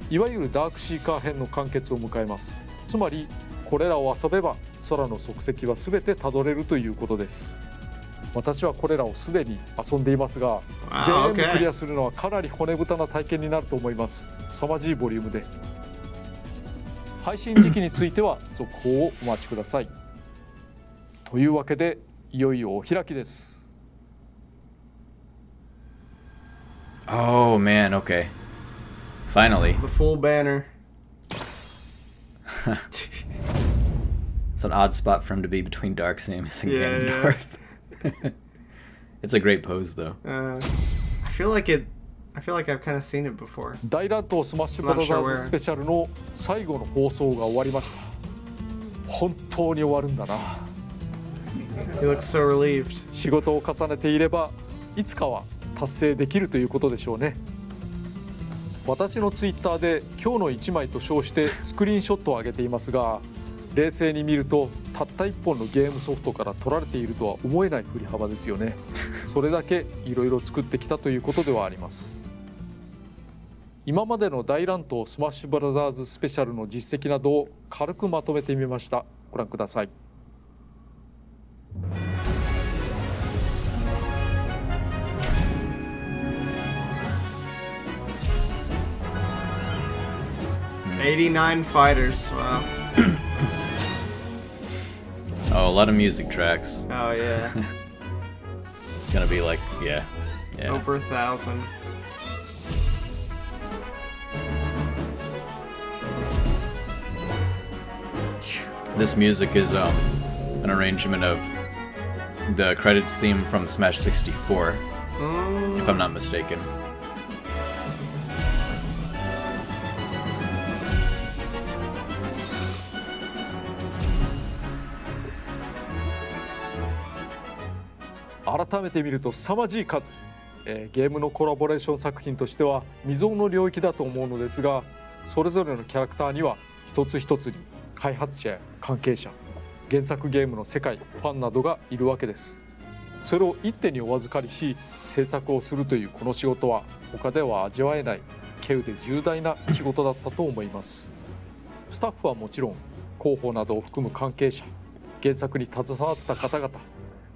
いわゆるダークシーカー編の完結を迎えます。つまりこれらを遊べば空の足跡は全てたどれるということです。私はこれらをすでに遊んでいますが、 Wow, 全部 okay. クリアするのはかなり骨太な体験になると思います。凄まじいボリュームで。配信時期については続報をお待ちください。というわけでいよいよお開きです。 Oh man, okay. Finally. The full banner. It's an odd spot for him to be between Dark Samus and Yeah, yeah. Ganondorf. It's a great pose though. I feel like I've kind of seen it before. 大乱闘スマッシュブラザーズスペシャルの最後の放送が終わりました。本当に終わるんだな。 He looks so relieved. 仕事を重ねていればいつかは達成できるということでしょうね。私のツイッターで今日の1枚と称してスクリーンショットを上げていますが、冷静に見るとたった1本のゲームソフトから取られているとは思えない振り幅ですよね。それだけいろいろ作ってきたということではあります。今までの大乱闘スマッシュブラザーズスペシャルの実績などを軽くまとめてみました。ご覧ください。89 fighters. Wow. Oh, a lot of music tracks. Oh yeah. It's gonna be like, yeah. Over 1,000. This music is an arrangement of the credits theme from Smash 64, if I'm not mistaken. Mm. 改めて見ると凄まじい数、ゲームのコラボレーション作品としては未曾有の領域だと思うのですが、それぞれのキャラクターには一つ一つに開発者や関係者、原作ゲームの世界、ファンなどがいるわけです。それを一手にお預かりし制作をするというこの仕事は他では味わえない稀有で重大な仕事だったと思います。スタッフはもちろん広報などを含む関係者、原作に携わった方々、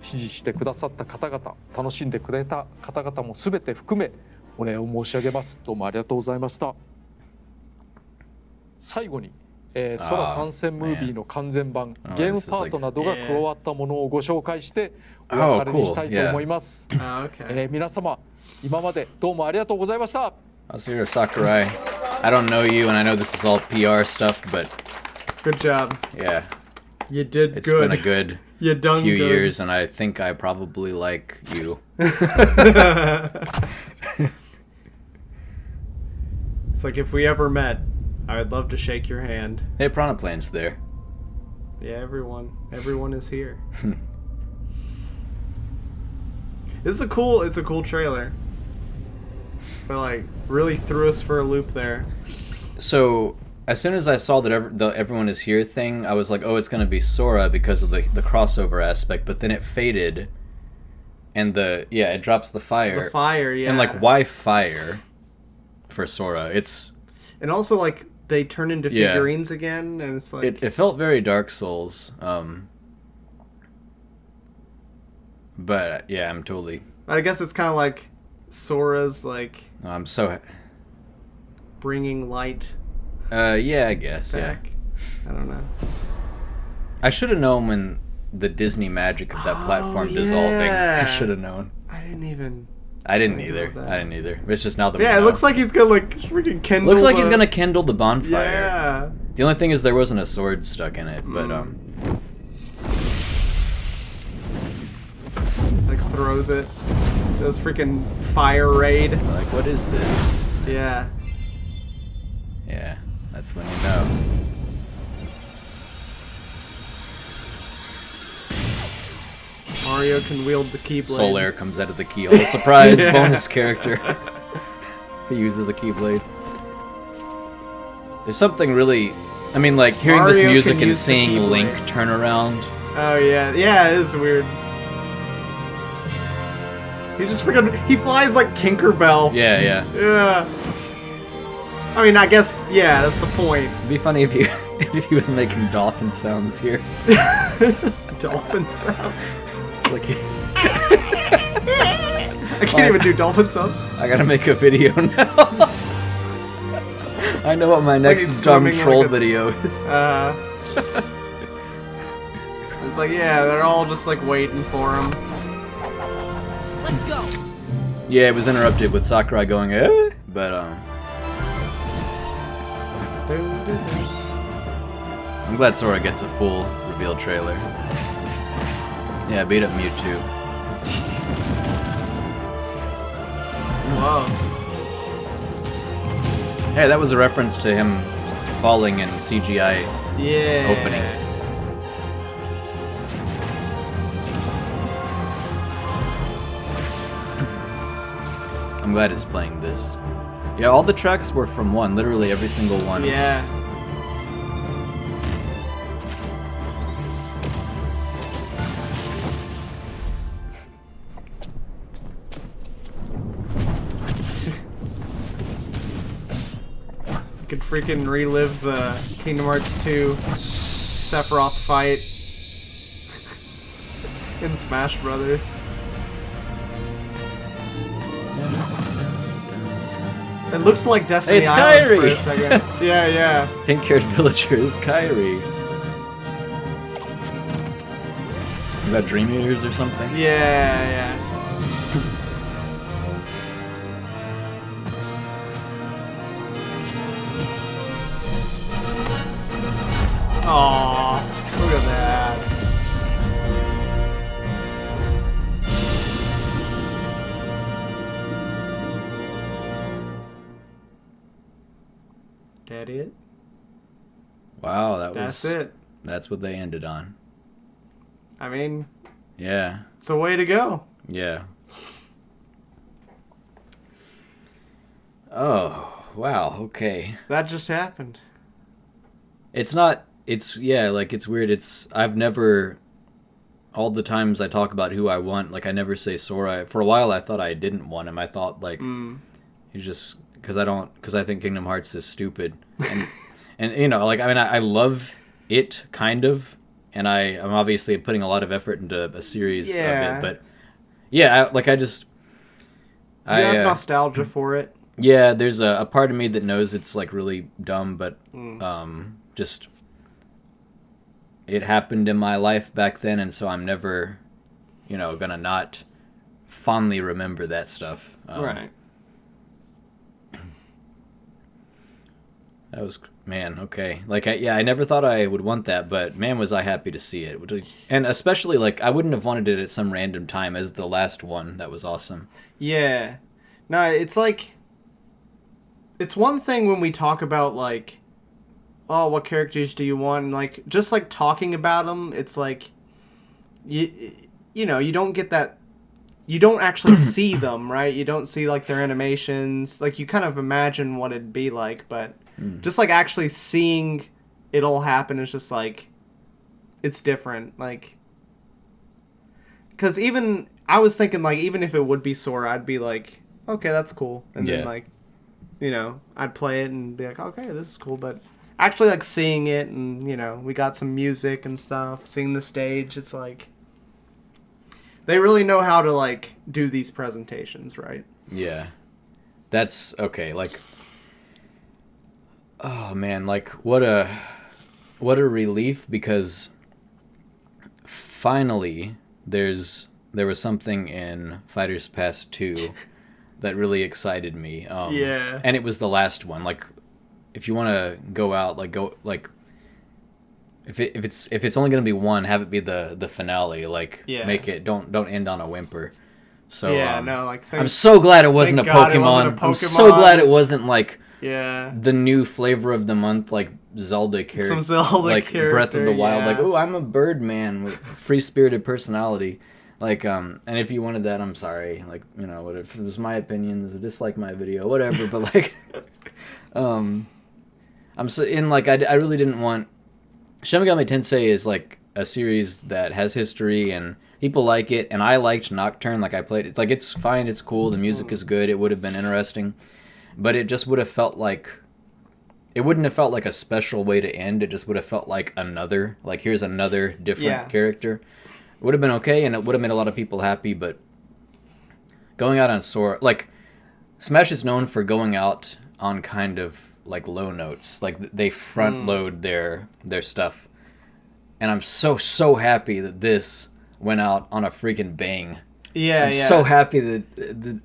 支持してくださった方々、楽しんでくれた方々も全て含めお礼を申し上げます。どうもありがとうございました。最後に、空参戦ムービーの完全版ゲームパートなどが加わったものをご紹介してお別れにしたいと思います。皆様今までどうもありがとうございました。Zero Sakurai. I don't know you, and I know this is all PR stuff, but good job. Yeah, you did it's good. been a good you done few good. years, and I think I probably like you. It's like if we ever met, I would love to shake your hand. Hey, Piranha Plant's there. Yeah, everyone is here. It's a cool trailer. But like really threw us for a loop there. So as soon as I saw that the everyone is here thing, I was like, oh, it's gonna be Sora because of the crossover aspect. But then it faded, and it drops the fire. The fire, yeah. And like, why fire for Sora? And also like they turn into figurines again, and it's like it felt very Dark Souls. But yeah, I'm totally. I guess it's kind of like Sora's like. I'm so. Bringing light. Yeah, I guess. Back. Yeah. I don't know. I should have known when the Disney magic of that platform dissolving. I should have known. I didn't even. I didn't either. I didn't either. It's just now that we Yeah, know. it looks like he's gonna like freaking kindle. Looks like he's gonna kindle the bonfire. Yeah. The only thing is there wasn't a sword stuck in it, but like throws it. Does freaking fire raid. like, what is this? Yeah. Yeah, that's when you know. Mario can wield the Keyblade. Soul Air comes out of the keyhole. Surprise! Yeah. Bonus character. He uses a Keyblade. There's something really... I mean, like, hearing Mario this music can and use the seeing Keyblade. Link turn around. Oh yeah, yeah, it is weird. He just freaking he flies like Tinkerbell. Yeah, yeah. Yeah. I mean, I guess yeah, that's the point. It'd be funny if he if he was making dolphin sounds here. Dolphin sounds. It's like I can't even do dolphin sounds. I gotta make a video now. I know what my like next he's dumb swimming troll like a- video is. It's like yeah, they're all just like waiting for him. Let's go. Yeah, it was interrupted with Sakurai going, eh? But, I'm glad Sora gets a full reveal trailer. Yeah, beat up Mewtwo. Whoa. Hey, that was a reference to him falling in CGI Yeah. openings. I'm glad it's playing this. Yeah, all the tracks were from one, literally every single one. Yeah. You could freaking relive the Kingdom Hearts 2 Sephiroth fight in Smash Brothers. It looked like Destiny It's Islands for Kairi! a second. Yeah, yeah. Pink-haired villager is Kairi. Is that Dream Eaters or something? Yeah, yeah. Aww, look at that. That it? Wow, that That's was... it. That's what they ended on. I mean, Yeah, it's a way to go. yeah. Oh, wow, okay. That just happened. It's not... It's... Yeah, like, it's weird. It's... I've never... All the times I talk about who I want, like, I never say Sora. For a while, I thought I didn't want him. I thought, like... He's just... Because I think Kingdom Hearts is stupid. And you know, like, I mean, I love it, kind of. And I'm obviously putting a lot of effort into a series of Yeah. it. But, yeah, I just... You have nostalgia for it. Yeah, there's a part of me that knows it's, like, really dumb, but just... It happened in my life back then, and so I'm never, you know, gonna not fondly remember that stuff. Right. That was... Man, okay. Like, I never thought I would want that, but man, was I happy to see it. And especially, like, I wouldn't have wanted it at some random time as the last one. That was awesome. Yeah. No, it's like... It's one thing when we talk about, like... Oh, what characters do you want? And, like, just, like, talking about them, it's like... You know, you don't get that... You don't actually see them, right? You don't see, like, their animations. Like, you kind of imagine what it'd be like, but... Just, like, actually seeing it all happen is just, like... It's different. Like... Because even... I was thinking, like, even if it would be Sora, I'd be like, okay, that's cool. And then, like, you know, I'd play it and be like, okay, this is cool. But actually, like, seeing it and, you know, we got some music and stuff, seeing the stage, it's like... They really know how to, like, do these presentations, right? Yeah. That's... Okay, like... Oh, man, like, what a relief, because finally there was something in Fighters Pass 2 that really excited me. Yeah. And it was the last one. Like, if you want to go out, like go like. If it's only gonna be one, have it be the finale. Like, make it don't end on a whimper. So I'm so glad it wasn't a Pokemon. I'm so glad it wasn't like the new flavor of the month, like Zelda character, some Zelda like character, Breath of the Wild. Like, oh, I'm a bird man with free spirited personality. Like, and if you wanted that, I'm sorry. Like, you know, what if it was my opinion, dislike my video, whatever. But like, I'm so in like I really didn't want. Shin Megami Tensei is like a series that has history and people like it, and I liked Nocturne. Like, I played it. It's like, it's fine, it's cool, the music is good, it would have been interesting, but it just would have felt like, it wouldn't have felt like a special way to end. It just would have felt like another, like, here's another different character. It would have been okay, and it would have made a lot of people happy, but going out on Sora, like, Smash is known for going out on kind of like low notes, like they front load their stuff, and I'm so happy that this went out on a freaking bang. I'm so happy that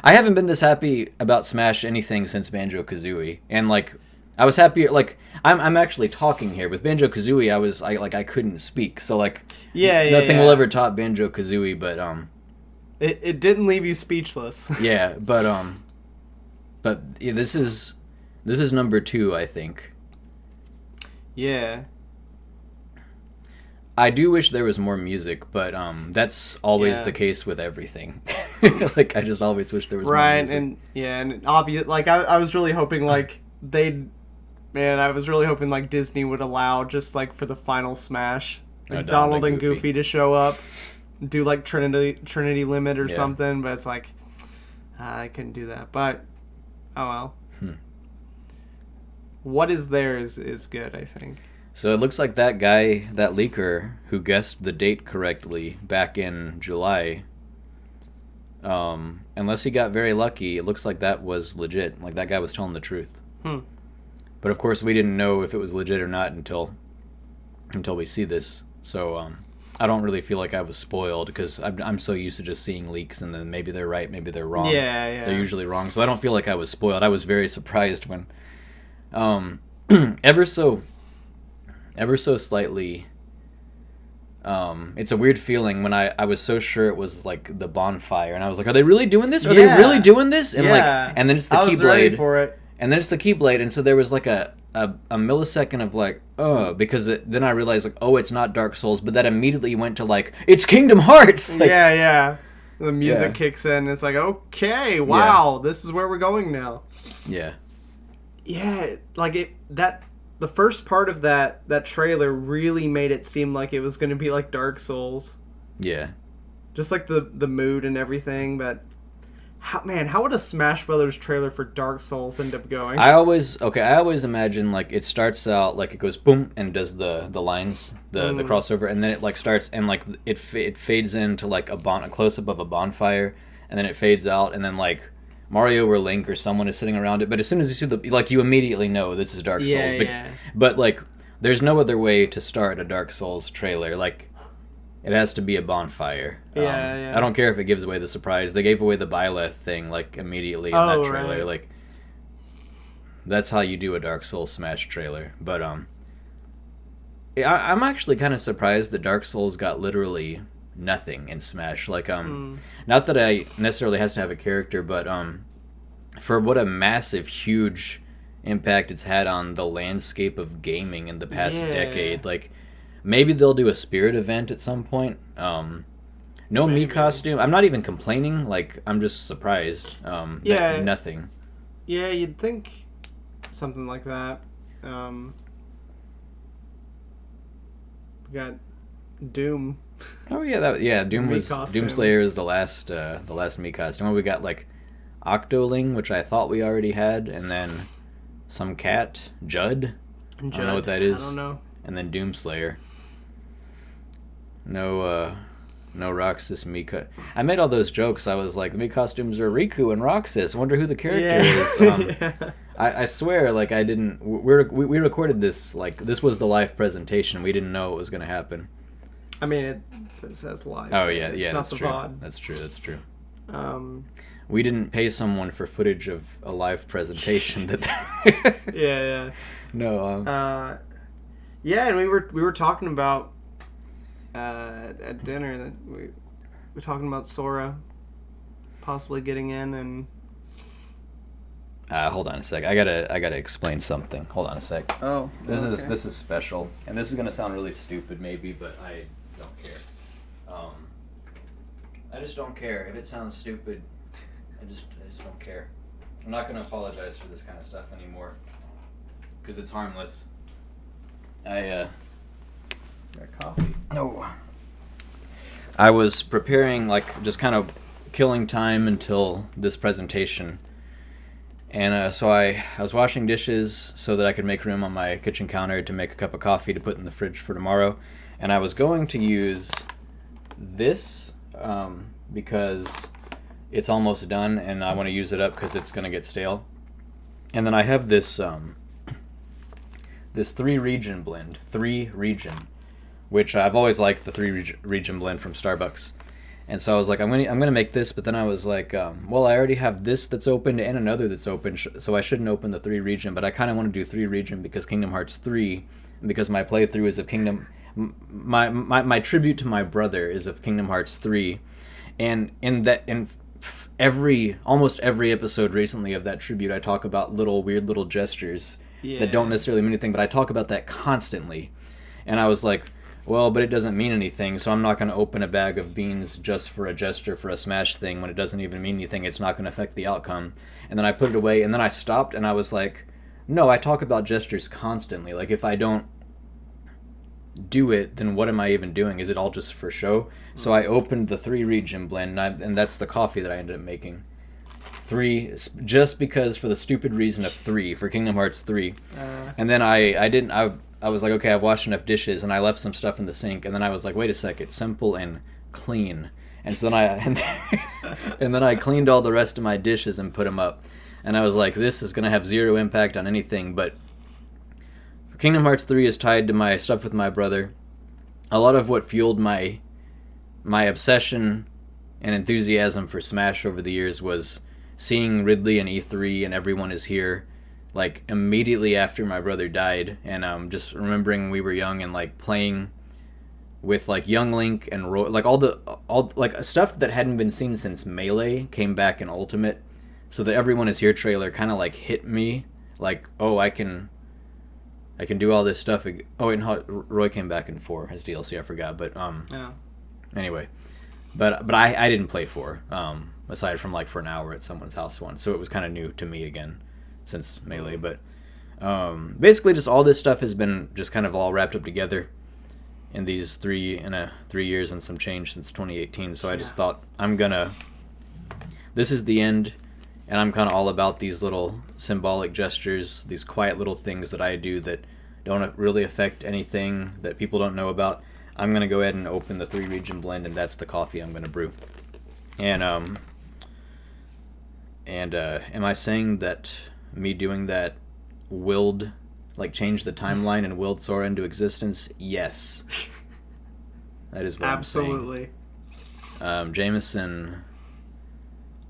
I haven't been this happy about Smash anything since Banjo-Kazooie, and like I was happy, like I'm actually talking here with Banjo-Kazooie. I couldn't speak, so like nothing will ever top Banjo-Kazooie, but it didn't leave you speechless. Yeah, but yeah, this is number 2, I think. Yeah. I do wish there was more music, but that's always the case with everything. Like, I just always wish there was more music. And obvious. Like, I was really hoping like I was really hoping like Disney would allow just like for the final Smash, like Donald and Goofy to show up, do like Trinity Limit or something. But it's like I couldn't do that. But oh well. What is there is good, I think. So it looks like that guy, that leaker, who guessed the date correctly back in July, unless he got very lucky, it looks like that was legit. Like, that guy was telling the truth. But of course, we didn't know if it was legit or not until we see this. So I don't really feel like I was spoiled, because I'm so used to just seeing leaks, and then maybe they're right, maybe they're wrong. Yeah. They're usually wrong, so I don't feel like I was spoiled. I was very surprised when... ever so slightly, it's a weird feeling when I was so sure it was like the bonfire, and I was like, are they really doing this? Are they really doing this? And like, and then it's the Keyblade. I was ready for it. And then it's the Keyblade, and so there was like a millisecond of like, because then I realized like, oh, it's not Dark Souls, but that immediately went to like, it's Kingdom Hearts! Like, the music kicks in, and it's like, okay, wow, this is where we're going now. Yeah, like the first part of that trailer really made it seem like it was going to be like Dark Souls. Yeah. Just like the mood and everything, but how would a Smash Brothers trailer for Dark Souls end up going? I always imagine like it starts out like it goes boom and does the lines, the crossover, and then it like starts and like it fades into like a close up of a bonfire, and then it fades out, and then like Mario or Link or someone is sitting around it, but as soon as you see like, you immediately know this is Dark Souls. But like, there's no other way to start a Dark Souls trailer. Like, it has to be a bonfire. I don't care if it gives away the surprise. They gave away the Byleth thing like immediately in that trailer. Right. Like, that's how you do a Dark Souls Smash trailer. But I'm actually kind of surprised that Dark Souls got literally nothing in Smash. Like, not that I necessarily has to have a character, but for what a massive, huge impact it's had on the landscape of gaming in the past decade. Like, maybe they'll do a Spirit event at some point. No Mii costume. I'm not even complaining. Like, I'm just surprised. That nothing. Yeah, you'd think something like that. We got Doom. Oh yeah, Doomslayer is the last Mii costume. Well, we got like Octoling, which I thought we already had, and then some cat, Judd. I don't know what that is. I don't know. And then Doomslayer. No Roxas Mii. I made all those jokes. I was like, the Mii costumes are Riku and Roxas. I wonder who the character is. I swear, like, I didn't. We recorded this, like, this was the live presentation. We didn't know it was going to happen. I mean, it says live. Oh yeah, it's not that's the true. VOD. That's true. we didn't pay someone for footage of a live presentation that. Yeah. No. Yeah, and we were talking about at dinner that we were talking about Sora possibly getting in, and hold on a sec. I gotta explain something. Hold on a sec. oh, This okay. is special, and this is gonna sound really stupid, maybe, but I don't care. I just don't care if it sounds stupid. I just don't care. I'm not gonna apologize for this kind of stuff anymore, because it's harmless. Got coffee. No. I was preparing, like, just kind of killing time until this presentation. And so I was washing dishes so that I could make room on my kitchen counter to make a cup of coffee to put in the fridge for tomorrow. And I was going to use this because it's almost done and I want to use it up because it's going to get stale. And then I have this this 3-region blend, 3-region, which I've always liked the 3-region blend from Starbucks. And so I was like, I'm gonna make this, but then I was like, well, I already have this that's opened and another that's open, so I shouldn't open the 3-region. But I kind of want to do 3-region because Kingdom Hearts 3, and because my playthrough is of my tribute to my brother is of Kingdom Hearts 3, and in almost every episode recently of that tribute, I talk about weird little gestures that don't necessarily mean anything, but I talk about that constantly. And I was like, well, but it doesn't mean anything, so I'm not going to open a bag of beans just for a gesture for a Smash thing when it doesn't even mean anything. It's not going to affect the outcome. And then I put it away, and then I stopped, and I was like, no, I talk about gestures constantly. Like, if I don't do it, then what am I even doing? Is it all just for show? So I opened the 3-region blend, and that's the coffee that I ended up making. 3, just because for the stupid reason of 3, for Kingdom Hearts 3. And then I was like, okay, I've washed enough dishes, and I left some stuff in the sink, and then I was like, wait a sec, it's simple and clean. And so then and then I cleaned all the rest of my dishes and put them up. And I was like, this is going to have zero impact on anything, but Kingdom Hearts 3 is tied to my stuff with my brother. A lot of what fueled my obsession and enthusiasm for Smash over the years was seeing Ridley and E3 and Everyone Is Here, like, immediately after my brother died, and just remembering we were young and, like, playing with, like, young Link and like all like stuff that hadn't been seen since Melee came back in Ultimate. So the Everyone Is Here trailer kind of like hit me, like, oh, I can do all this stuff. Oh, and Roy came back in 4 as DLC. I forgot, but Yeah. Anyway, but I didn't play 4 aside from like for an hour at someone's house once, so it was kind of new to me again since Melee. But basically, just all this stuff has been just kind of all wrapped up together in these 3 years and some change since 2018. So I just thought this is the end, and I'm kind of all about these little symbolic gestures, these quiet little things that I do that don't really affect anything that people don't know about. I'm gonna go ahead and open the 3-region blend, and that's the coffee I'm gonna brew. And am I saying that me doing that willed, like, change the timeline and willed Sora into existence? Yes. That is what Absolutely. I'm saying. Jamison,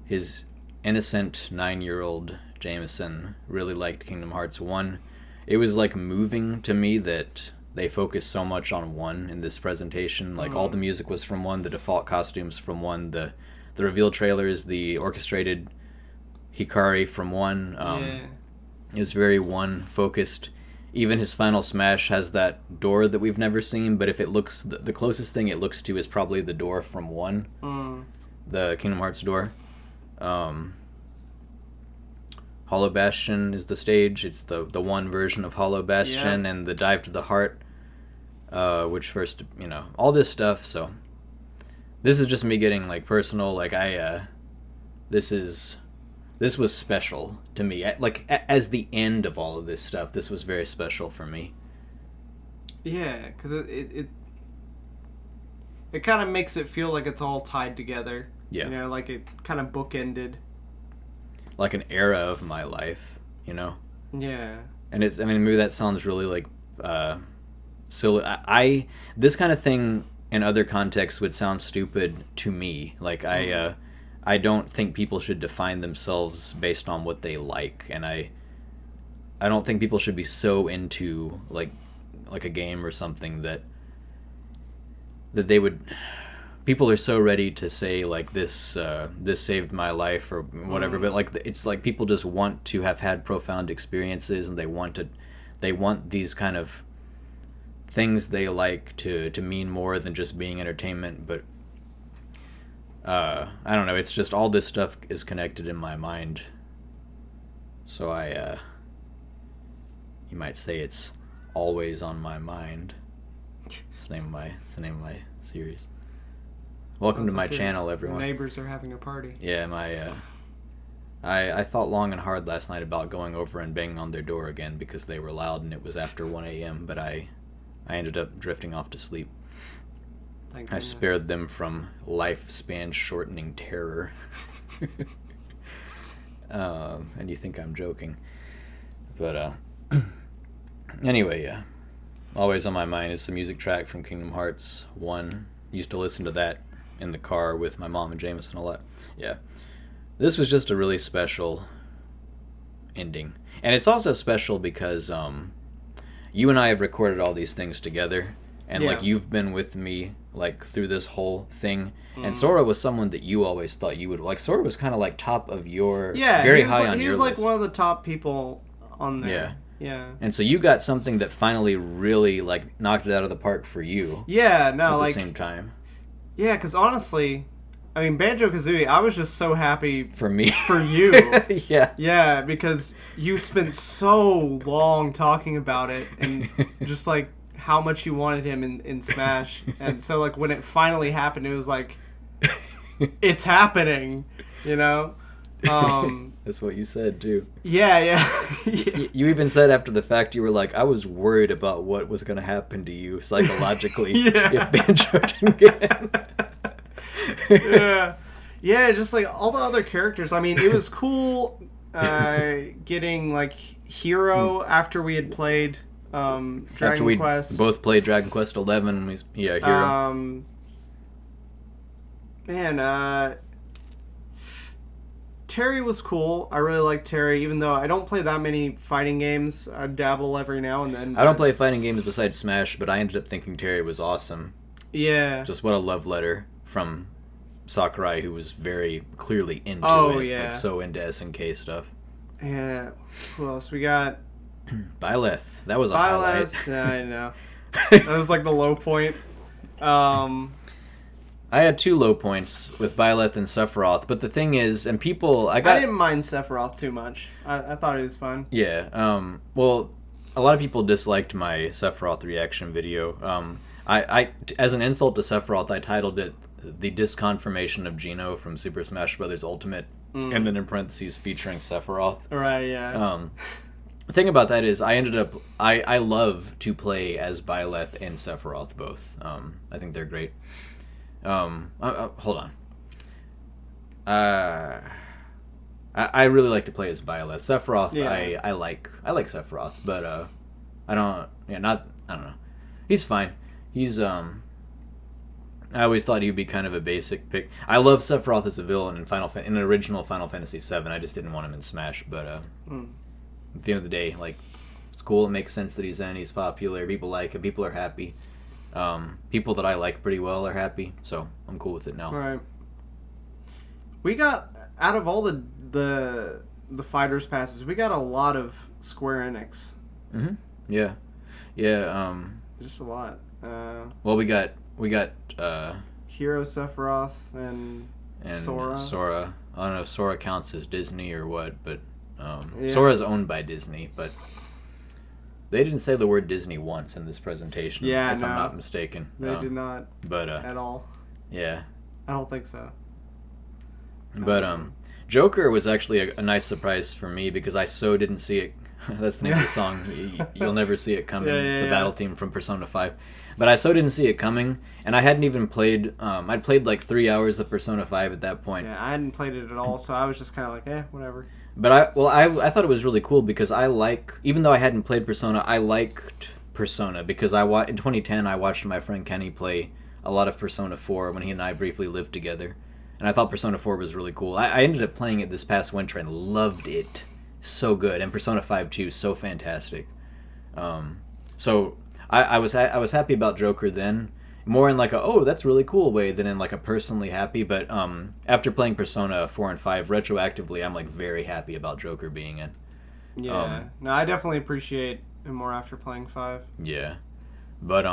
his innocent 9-year-old Jamison, really liked Kingdom Hearts 1. It was, like, moving to me that they focused so much on 1 in this presentation. Like, all the music was from 1, the default costumes from 1, the reveal trailers, the orchestrated Hikari from 1. It was very 1 focused. Even his final smash has that door that we've never seen, but if it looks, the closest thing it looks to is probably the door from 1, the Kingdom Hearts door. Hollow Bastion is the stage. It's the 1 version of Hollow Bastion, and the Dive to the Heart, which first, all this stuff. So this is just me getting, like, personal. Like, this was special to me. Like, as the end of all of this stuff, this was very special for me. Yeah, because it kind of makes it feel like it's all tied together. Yeah. Like it kind of bookended. Like an era of my life, Yeah. And maybe that sounds really, like, silly. This kind of thing in other contexts would sound stupid to me. Like, I don't think people should define themselves based on what they like, and I don't think people should be so into like a game or something that they would. People are so ready to say like this saved my life or whatever, but like it's like people just want to have had profound experiences, and they want these kind of things they like to mean more than just being entertainment. But I don't know, it's just all this stuff is connected in my mind, so you might say it's always on my mind. It's the name of my series. Welcome to my channel, everyone. Neighbors are having a party. Yeah, I thought long and hard last night about going over and banging on their door again because they were loud and it was after 1 a.m., but I ended up drifting off to sleep. I spared them from lifespan-shortening terror. And you think I'm joking. But, anyway, yeah. Always on my mind is the music track from Kingdom Hearts 1. Used to listen to that in the car with my mom and Jamison a lot. Yeah. This was just a really special ending. And it's also special because you and I have recorded all these things together. And, like, you've been with me, like, through this whole thing. And Sora was someone that you always thought you would... Like, Sora was kind of, like, top of your... Yeah, very high on your list. He was, like, one of the top people on there. Yeah. And so you got something that finally really, like, knocked it out of the park for you. Yeah, no, like... At the same time. Yeah, because honestly... I mean, Banjo-Kazooie, I was just so happy... For me. For you. Yeah. Yeah, because you spent so long talking about it, and just, like... how much you wanted him in Smash. And so, like, when it finally happened, it was like, it's happening, you know? That's what you said, too. Yeah. You even said after the fact, you were like, I was worried about what was going to happen to you psychologically if Banjo didn't get in. Yeah, just, like, all the other characters. I mean, it was cool getting, like, Hero after we had played... Dragon Quest. Both played Dragon Quest 11. Hero. Terry was cool. I really like Terry, even though I don't play that many fighting games. I dabble every now and then. I don't play fighting games besides Smash, but I ended up thinking Terry was awesome. Yeah. Just what a love letter from Sakurai, who was very clearly into it. Yeah. Like, so into SNK stuff. Yeah. Who else? We got... Byleth. That was a highlight. Yeah, I know. That was like the low point. I had 2 low points with Byleth and Sephiroth, but the thing is, and people... I didn't mind Sephiroth too much. I thought it was fun. Yeah. Well, a lot of people disliked my Sephiroth reaction video. I as an insult to Sephiroth, I titled it The Disconfirmation of Geno from Super Smash Bros. Ultimate, and then in parentheses featuring Sephiroth. Right, yeah. The thing about that is I love to play as Byleth and Sephiroth both. I think they're great. Hold on. I really like to play as Byleth. Sephiroth, yeah. I like Sephiroth, but I don't know. He's fine. He's I always thought he'd be kind of a basic pick. I love Sephiroth as a villain in original Final Fantasy VII. I just didn't want him in Smash, but at the end of the day, like, it's cool. It makes sense that he's popular. People like him. People are happy. People that I like pretty well are happy, so I'm cool with it now. Right. We got, out of all the Fighters Passes, we got a lot of Square Enix. Mm-hmm. Yeah. Just a lot. Well, we got Hero, Sephiroth, and Sora. I don't know if Sora counts as Disney or what, but Sora's owned by Disney, but they didn't say the word Disney once in this presentation, if I'm not mistaken. They did not, but at all. Yeah. I don't think so. But Joker was actually a nice surprise for me because I so didn't see it. That's the name of the song. You'll never see it coming. It's the battle theme from Persona 5. But I so didn't see it coming, and I hadn't even played... I'd played like 3 hours of Persona 5 at that point. Yeah, I hadn't played it at all, so I was just kind of like, whatever. But I thought it was really cool because even though I hadn't played Persona, I liked Persona because in 2010 I watched my friend Kenny play a lot of Persona 4 when he and I briefly lived together. And I thought Persona 4 was really cool. I ended up playing it this past winter and loved it. So good. And Persona 5 too, so fantastic. So I was happy about Joker then, more in like a that's really cool way than in like a personally happy. But after playing Persona 4 and 5 retroactively, I'm like very happy about Joker being in. Yeah. No, I definitely appreciate it more after playing 5. Yeah, but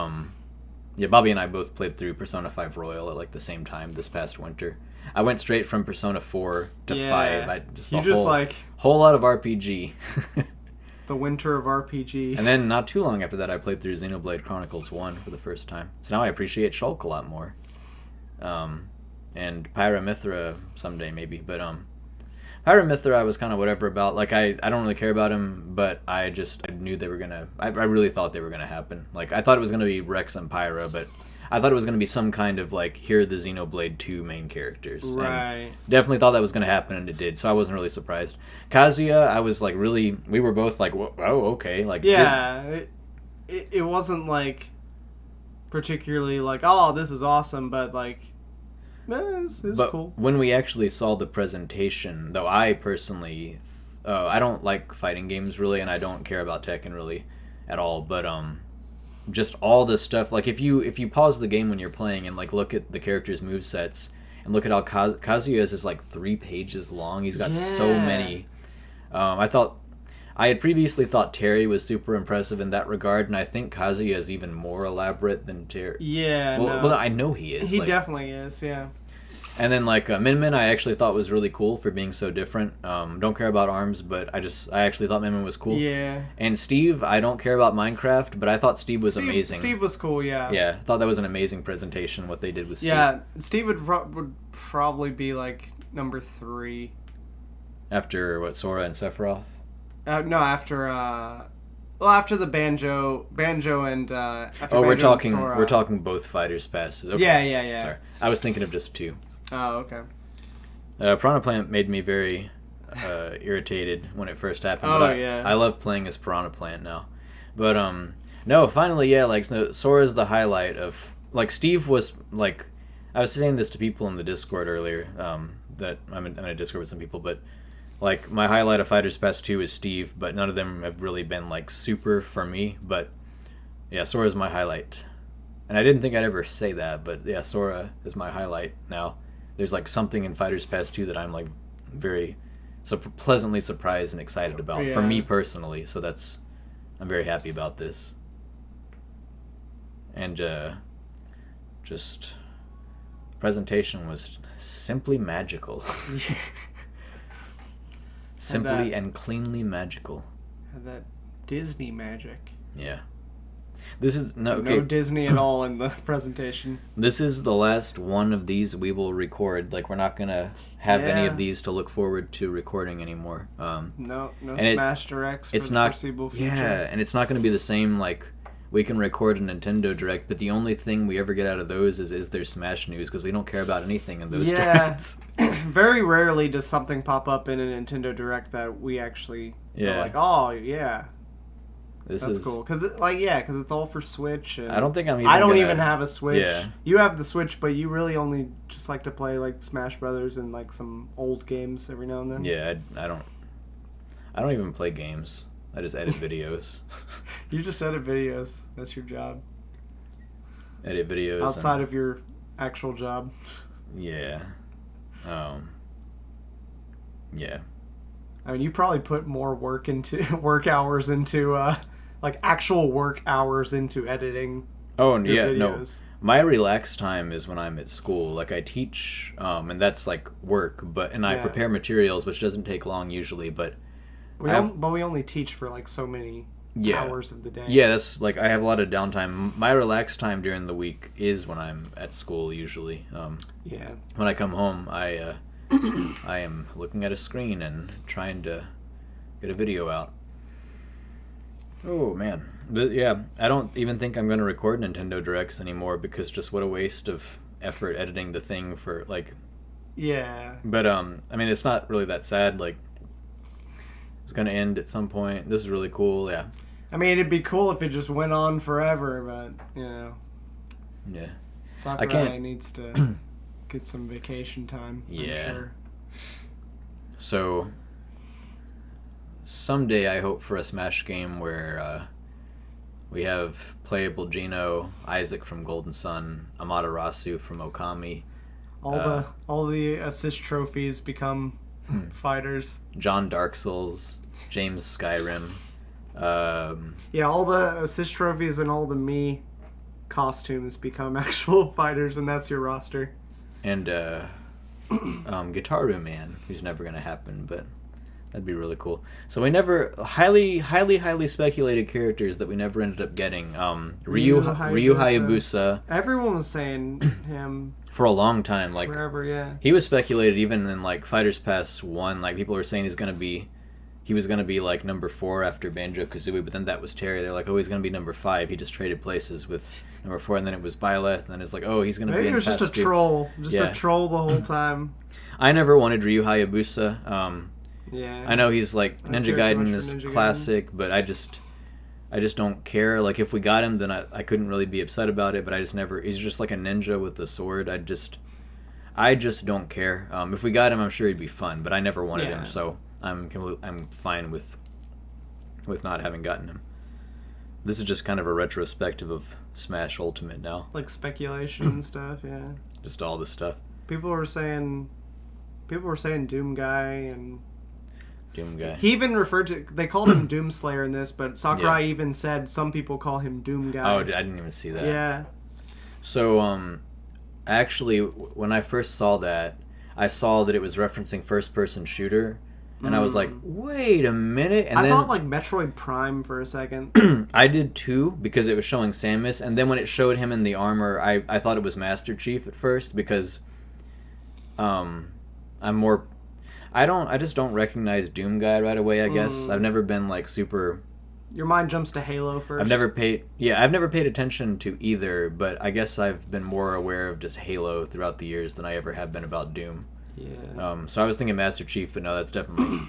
yeah, Bobby and I both played through Persona 5 Royal at like the same time this past winter. I went straight from Persona 4 to 5. I just whole lot of RPG. The winter of RPG. And then not too long after that, I played through Xenoblade Chronicles 1 for the first time. So now I appreciate Shulk a lot more. And Pyra/Mythra someday maybe, but Pyra/Mythra I was kind of whatever about. Like I don't really care about him, but I knew they were gonna. I really thought they were gonna happen. Like I thought it was gonna be Rex and Pyra, but I thought it was gonna be some kind of like here are the Xenoblade 2 main characters. Right. And definitely thought that was gonna happen, and it did. So I wasn't really surprised. Kazuya, I was like really. We were both like, oh okay, like yeah. It wasn't like particularly like this is awesome, but like. It was cool. When we actually saw the presentation, though, I personally, I don't like fighting games really, and I don't care about Tekken really at all. But just all the stuff, like if you pause the game when you're playing and like look at the characters' movesets and look at how Kazuya's is like 3 pages long. He's got so many. I had previously thought Terry was super impressive in that regard, and I think Kazuya is even more elaborate than Terry. Yeah, well, I know he is. He definitely is, yeah. And then like Min Min, I actually thought was really cool for being so different. Don't care about arms, but I actually thought Min Min was cool. Yeah. And Steve, I don't care about Minecraft, but I thought Steve was amazing. Steve was cool, yeah. Yeah, I thought that was an amazing presentation. What they did with Steve. Yeah, Steve would probably be like number 3. After what, Sora and Sephiroth? No, after the Banjo and after we're Banjo talking and Sora. we're talking both fighters passes. Okay. Yeah. Sorry. I was thinking of just 2. Oh, okay. Piranha Plant made me very irritated when it first happened. Oh, but yeah. I love playing as Piranha Plant now. But no, finally, yeah, like Sora's the highlight of like Steve was like I was saying this to people in the Discord earlier. That I'm in a Discord with some people, but like my highlight of Fighters Pass 2 is Steve, but none of them have really been like super for me. But yeah, Sora's my highlight. And I didn't think I'd ever say that, but yeah, Sora is my highlight now. There's like something in Fighters Pass 2 that I'm like very pleasantly surprised and excited about for me personally. So I'm very happy about this. And just presentation was simply magical. Simply and cleanly magical. Had that Disney magic. Yeah. This is no Disney at all in the presentation. This is the last one of these we will record. Like we're not gonna have any of these to look forward to recording anymore. No Smash Directs for the foreseeable future. Yeah, and it's not gonna be the same. Like we can record a Nintendo Direct, but the only thing we ever get out of those is their Smash news because we don't care about anything in those directs. Very rarely does something pop up in a Nintendo Direct that we actually are like, oh yeah. That's cool, because it's all for Switch. And I don't think I don't even have a Switch. Yeah. You have the Switch, but you really only just like to play like Smash Brothers and like some old games every now and then. Yeah, I don't even play games. I just edit videos. You just edit videos. That's your job. Edit videos outside of your actual job. Yeah. Yeah. I mean, you probably put more work hours into like actual work hours into editing. Oh, yeah, videos. No. My relax time is when I'm at school. Like I teach, and that's like work. I prepare materials, which doesn't take long usually. But we only teach for like so many hours of the day. Yeah, that's like I have a lot of downtime. My relax time during the week is when I'm at school usually. When I come home, I am looking at a screen and trying to get a video out. Oh man, yeah. I don't even think I'm going to record Nintendo Directs anymore because just what a waste of effort editing the thing for like. Yeah. But I mean, it's not really that sad. Like, it's going to end at some point. This is really cool. Yeah. I mean, it'd be cool if it just went on forever, but you know. Yeah. Sakurai needs to. Get some vacation time. Yeah. I'm sure. So someday I hope for a Smash game where we have playable Geno, Isaac from Golden Sun, Amaterasu from Okami, All the assist trophies become fighters. John Dark Souls, James Skyrim. Yeah, all the assist trophies and all the Mii costumes become actual fighters, and that's your roster. And Guitaru Man, who's never going to happen, but that'd be really cool. So we never highly speculated characters that we never ended up getting. Ryu Hayabusa. Everyone was saying him for a long time, like forever. Yeah, he was speculated even in like Fighters Pass 1. Like people were saying he was gonna be like number 4 after Banjo-Kazooie, but then that was Terry. They're like, oh, he's gonna be number 5. He just traded places with number 4, and then it was Byleth, and then it's like, oh, he's gonna be in maybe it was just a troll, a troll the whole time. I never wanted Ryu Hayabusa. Yeah, I know he's like Ninja Gaiden is classic, but I just don't care. Like if we got him, then I couldn't really be upset about it. But I just never. He's just like a ninja with a sword. I just don't care. If we got him, I'm sure he'd be fun. But I never wanted him, so I'm fine with not having gotten him. This is just kind of a retrospective of Smash Ultimate now. Like speculation and stuff. Yeah, just all this stuff. People were saying Doom Guy and. Doom Guy. He even referred to... They called him Doom Slayer in this, but Sakurai even said some people call him Doom Guy. Oh, I didn't even see that. Yeah. So, actually, when I first saw that, I saw that it was referencing first-person shooter, and I was like, wait a minute. And I then, thought, like, Metroid Prime for a second. I did, too, because it was showing Samus, and then when it showed him in the armor, I thought it was Master Chief at first, because I'm more... I just don't recognize Doom Guy right away, I guess. I've never been like super... Your mind jumps to Halo first. I've never paid attention to either, but I guess I've been more aware of just Halo throughout the years than I ever have been about Doom. Yeah. So I was thinking Master Chief, but no, that's definitely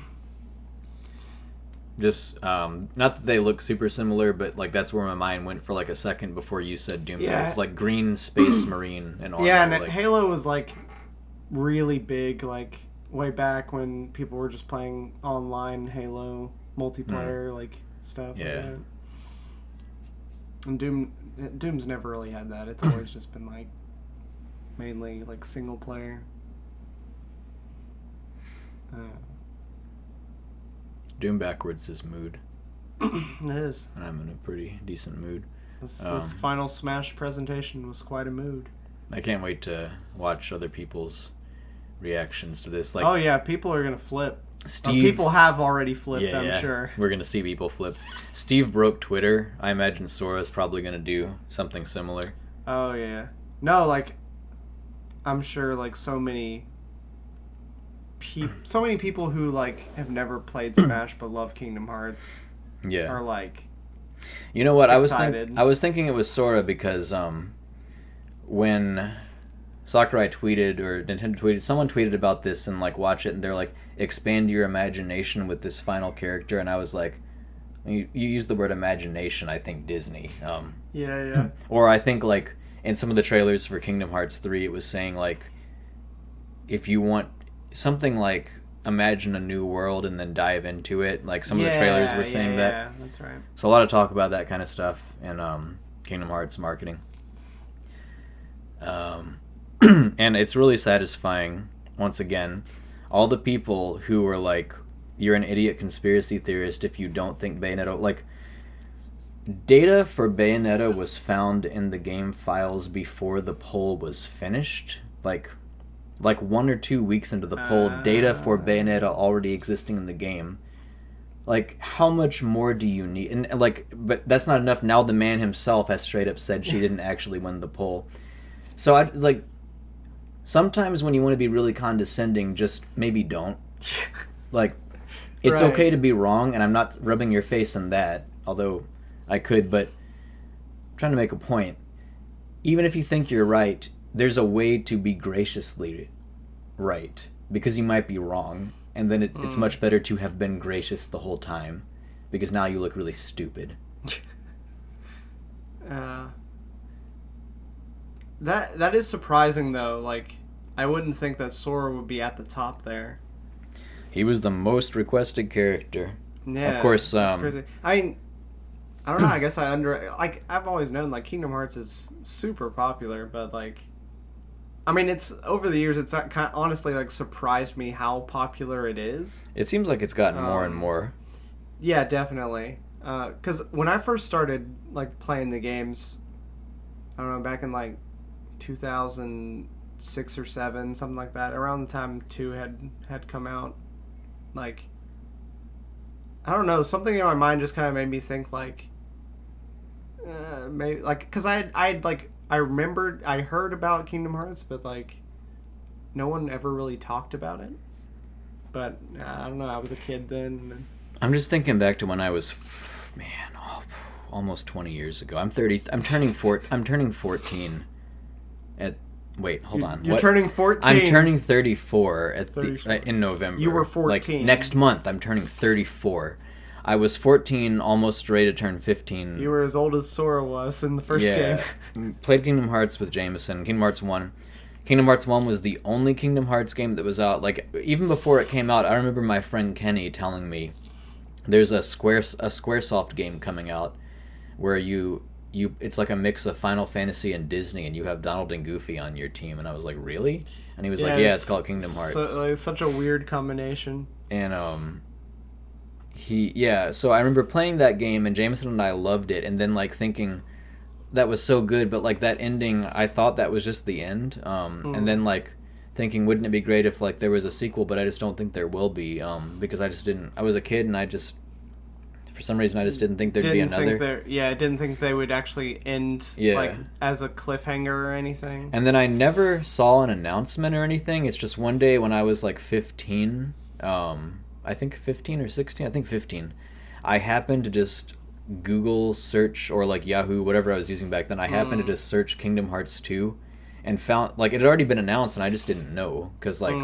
just not that they look super similar, but like that's where my mind went for like a second before you said Doom Guy. It's like green space marine and armor. Yeah, and like, Halo was like really big, like way back when people were just playing online Halo multiplayer like stuff. Yeah. Like that. And Doom's never really had that. It's always just been like mainly like single player. Doom backwards is mood. It is. And I'm in a pretty decent mood. This final Smash presentation was quite a mood. I can't wait to watch other people's reactions to this. Like, oh yeah, people are gonna flip. Steve, people have already flipped. I'm sure we're gonna see people flip. Steve broke Twitter. I imagine Sora's probably gonna do something similar. Oh yeah, no, like I'm sure like so many people who like have never played Smash but love Kingdom Hearts. Yeah, are like, you know what? excited. I was thinking it was Sora because when Sakurai tweeted, or Nintendo tweeted, someone tweeted about this and like watch it, and they're like, expand your imagination with this final character, and I was like, you use the word imagination, I think Disney. Yeah. Or I think like in some of the trailers for Kingdom Hearts 3, it was saying like, if you want something like imagine a new world and then dive into it, like some of the trailers were saying that. Yeah, that's right. So a lot of talk about that kind of stuff in Kingdom Hearts marketing. And it's really satisfying, once again, all the people who were like, you're an idiot conspiracy theorist if you don't think Bayonetta... Like, data for Bayonetta was found in the game files before the poll was finished. Like 1 or 2 weeks into the poll, data for Bayonetta already existing in the game. Like, how much more do you need? And like, but that's not enough. Now the man himself has straight up said she didn't actually win the poll. So I like... Sometimes when you want to be really condescending, just maybe don't. Like, it's okay to be wrong, and I'm not rubbing your face in that, although I could, but I'm trying to make a point. Even if you think you're right, there's a way to be graciously right, because you might be wrong, and then it's much better to have been gracious the whole time, because now you look really stupid. That is surprising though. Like, I wouldn't think that Sora would be at the top there. He was the most requested character. Yeah, of course. That's crazy. I mean, I don't know. I guess I've always known like Kingdom Hearts is super popular, but like, I mean, it's over the years. It's honestly like surprised me how popular it is. It seems like it's gotten more and more. Yeah, definitely. Because when I first started like playing the games, I don't know, back in like 2006 or 7, something like that, around the time 2 had come out, like, I don't know, something in my mind just kind of made me think like, maybe like, because I remembered I heard about Kingdom Hearts, but like, no one ever really talked about it. But I don't know, I was a kid then. I'm just thinking back to when I was, almost 20 years ago. I'm turning 14 at. Wait, hold on. You're turning 14. I'm turning 34 in November. You were 14. Like next month, I'm turning 34. I was 14, almost ready to turn 15. You were as old as Sora was in the first game. Played Kingdom Hearts with Jamison. Kingdom Hearts 1. Kingdom Hearts 1 was the only Kingdom Hearts game that was out. Like, even before it came out, I remember my friend Kenny telling me there's a Squaresoft game coming out where it's like a mix of Final Fantasy and Disney, and you have Donald and Goofy on your team. And I was like, really? And he was like, yeah, it's called Kingdom Hearts. It's such a weird combination. And so I remember playing that game, and Jamison and I loved it, and then like thinking that was so good, but like that ending, I thought that was just the end. And then like thinking, wouldn't it be great if like there was a sequel? But I just don't think there will be, because I was a kid, and I just, for some reason, I just didn't think there'd be another. I didn't think they would actually end like as a cliffhanger or anything. And then I never saw an announcement or anything. It's just one day when I was like 15, I think 15 or 16, I think 15, I happened to just Google search, or like Yahoo, whatever I was using back then, I happened to just search Kingdom Hearts 2 and found, like, it had already been announced, and I just didn't know, because like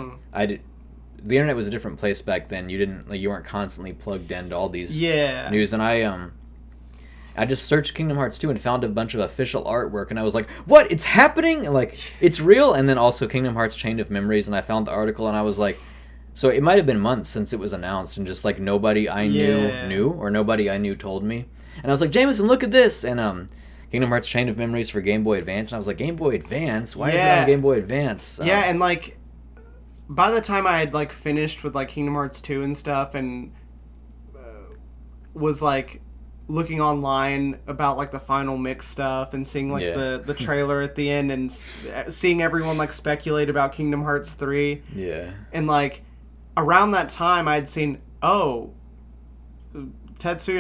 the internet was a different place back then. You weren't constantly plugged into all these news, and I just searched Kingdom Hearts 2 and found a bunch of official artwork, and I was like, what? It's happening? Like, it's real? And then also Kingdom Hearts Chain of Memories, and I found the article, and I was like, so it might have been months since it was announced, and just like nobody I knew, or nobody I knew told me. And I was like, Jamison, look at this! And Kingdom Hearts Chain of Memories for Game Boy Advance, and I was like, Game Boy Advance? Why is it on Game Boy Advance? And like, by the time I had like finished with like Kingdom Hearts 2 and stuff, and was like looking online about like the final mix stuff, and seeing like the trailer at the end, and seeing everyone like speculate about Kingdom Hearts 3. Yeah. And like around that time I'd seen, Tetsuya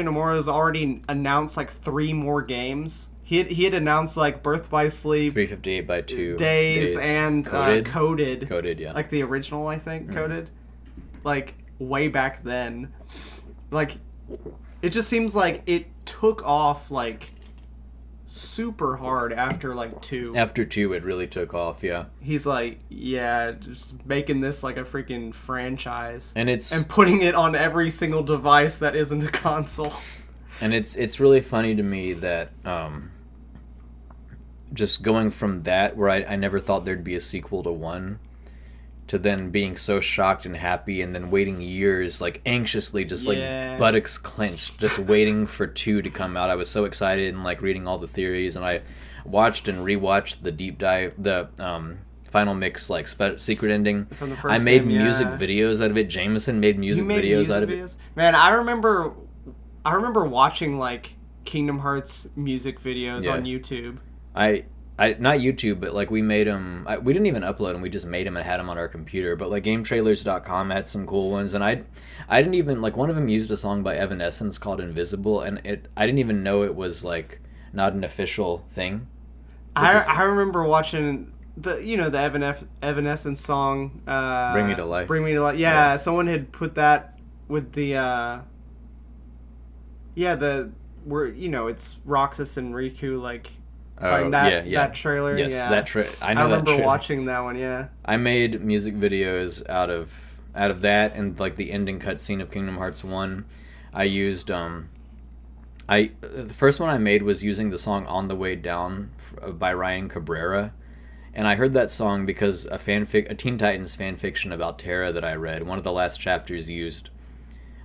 Nomura's already announced like 3 more games. He had announced like Birth by Sleep, 358 by 2 Days, and Coded. Coded, yeah. Like the original, I think, Coded. Like way back then. Like, it just seems like it took off like super hard after like 2. After 2 it really took off, yeah. He's like, just making this like a freaking franchise. And putting it on every single device that isn't a console. And it's really funny to me that just going from that, where I never thought there'd be a sequel to 1, to then being so shocked and happy, and then waiting years, like anxiously, just like buttocks clenched, just waiting for 2 to come out. I was so excited, and like reading all the theories, and I watched and rewatched the deep dive, the final mix, like secret ending. From the first I made music videos out of it. Jamison made music videos out of it. Man, I remember watching like Kingdom Hearts music videos on YouTube. I not YouTube, but like we made them. We didn't even upload them. We just made them and had them on our computer. But like GameTrailers.com had some cool ones, and I didn't even, like, one of them used a song by Evanescence called Invisible, and I didn't even know it was like not an official thing. I remember watching the Evanescence song, Bring Me to Life. Bring Me to Life. Yeah, someone had put that with the where it's Roxas and Riku like. That trailer. Yes, that I remember watching that one. Yeah, I made music videos out of that, and like the ending cutscene of Kingdom Hearts 1. I used the first one I made was using the song "On the Way Down" by Ryan Cabrera, And I heard that song because a Teen Titans fan fiction about Terra that I read, one of the last chapters used,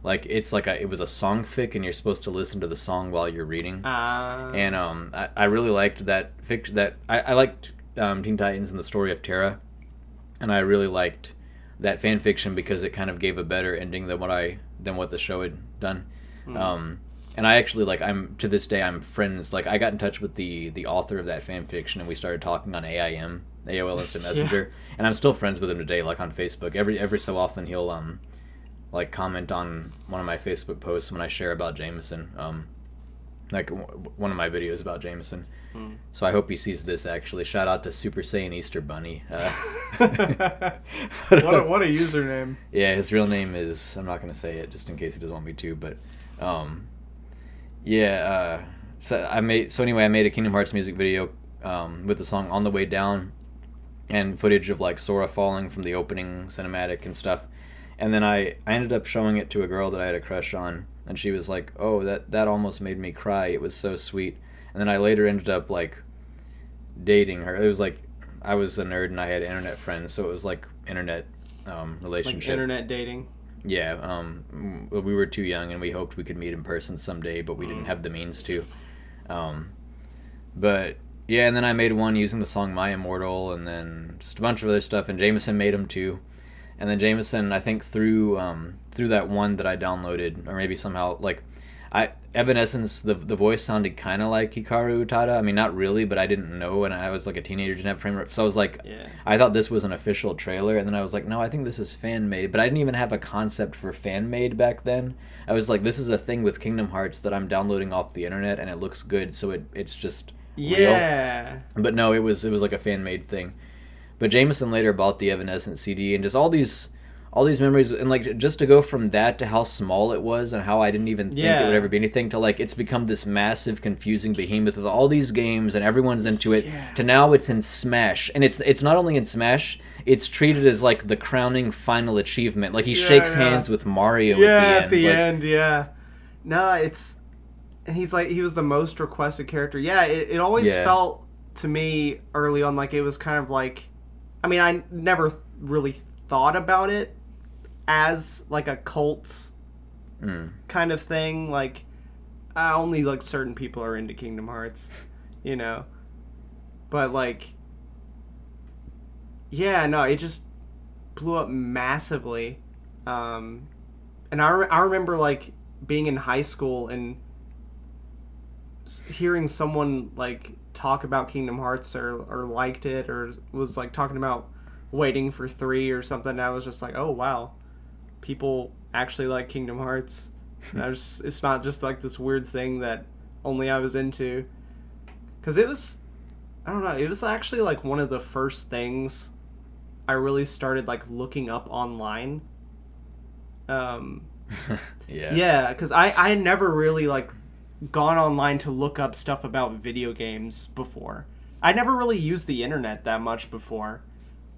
like, it was a song fic, and you're supposed to listen to the song while you're reading. And I really liked that fiction. I liked Teen Titans and the story of Terra, and I really liked that fan fiction because it kind of gave a better ending than what the show had done. And I actually, like, to this day I'm friends. Like, I got in touch with the author of that fan fiction, and we started talking on AOL Instant Messenger, and I'm still friends with him today, like, on Facebook. Every so often he'll like, comment on one of my Facebook posts when I share about Jamison, like one of my videos about Jamison. So I hope he sees this. Actually, shout out to Super Saiyan Easter Bunny. What a username. Yeah, his real name is, I'm not gonna say it just in case he doesn't want me to, but I made a Kingdom Hearts music video with the song On the Way Down and footage of, like, Sora falling from the opening cinematic and stuff. And then I ended up showing it to a girl that I had a crush on, and she was like, "Oh, that almost made me cry. It was so sweet." And then I later ended up, like, dating her. It was like, I was a nerd and I had internet friends, so it was like internet relationship. Like internet dating. Yeah, we were too young, and we hoped we could meet in person someday, but we didn't have the means to. But yeah, and then I made one using the song My Immortal, and then just a bunch of other stuff, and Jamison made them too. And then Jamison, I think through that one that I downloaded, or maybe somehow, like, Evanescence, the voice sounded kind of like Hikaru Utada. I mean, not really, but I didn't know, and I was like a teenager, didn't have frame rate. So I was like, I thought this was an official trailer, and then I was like, no, I think this is fan-made. But I didn't even have a concept for fan-made back then. I was like, this is a thing with Kingdom Hearts that I'm downloading off the internet, and it looks good, so it's just real. But no, it was like a fan-made thing. But Jamison later bought the Evanescence CD, and just all these memories, and, like, just to go from that to how small it was and how I didn't even think it would ever be anything, to, like, it's become this massive, confusing behemoth with all these games and everyone's into it, to now it's in Smash. And it's not only in Smash, it's treated as, like, the crowning final achievement. Like, he shakes hands with Mario at the end. No, and he's like, he was the most requested character. Yeah, it always felt to me early on like it was kind of like, I mean, I never really thought about it as, like, a cult kind of thing. Like, only, like, certain people are into Kingdom Hearts, you know? But, like, yeah, no, it just blew up massively. And I remember, like, being in high school and hearing someone, like, talk about Kingdom Hearts or liked it or was, like, talking about waiting for 3 or something. I was just like, oh wow, people actually like Kingdom Hearts. It's not just like this weird thing that only I was into, because it was, I don't know, it was actually like one of the first things I really started, like, looking up online. Because I had never really, like, gone online to look up stuff about video games before. I never really used the internet that much before.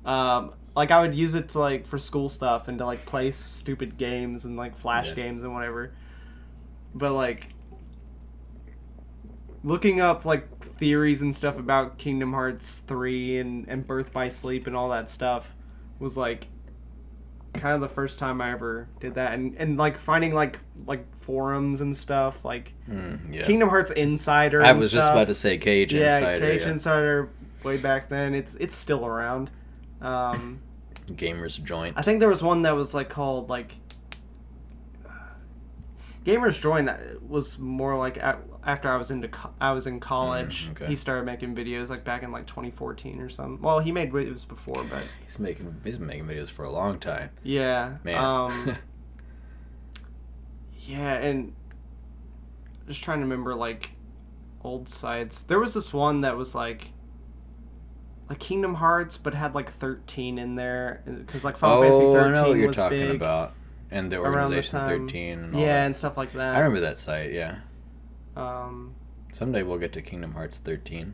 Like, I would use it to, like, for school stuff and to, like, play stupid games and, like, flash games and whatever. But, like, looking up, like, theories and stuff about Kingdom Hearts 3 and Birth by Sleep and all that stuff was, like, kind of the first time I ever did that. And like, finding, like forums and stuff, like, Kingdom Hearts Insider and I was just about to say Cage Insider. Cage Insider way back then. It's still around. Gamers Joint. I think there was one that was, like, called, like, Gamers Joint was more like after I was in college. He started making videos, like, back in, like, 2014 or something. Well, he made videos before, but he's been making videos for a long time. Yeah, man. Yeah, and just trying to remember, like, old sites. There was this one that was like Kingdom Hearts, but had, like, 13 in there, because, like, Final Fantasy 13 I know what you're was talking big about. And the Organization 13 and all that. Yeah, and stuff like that. I remember that site, yeah. Someday we'll get to Kingdom Hearts 13.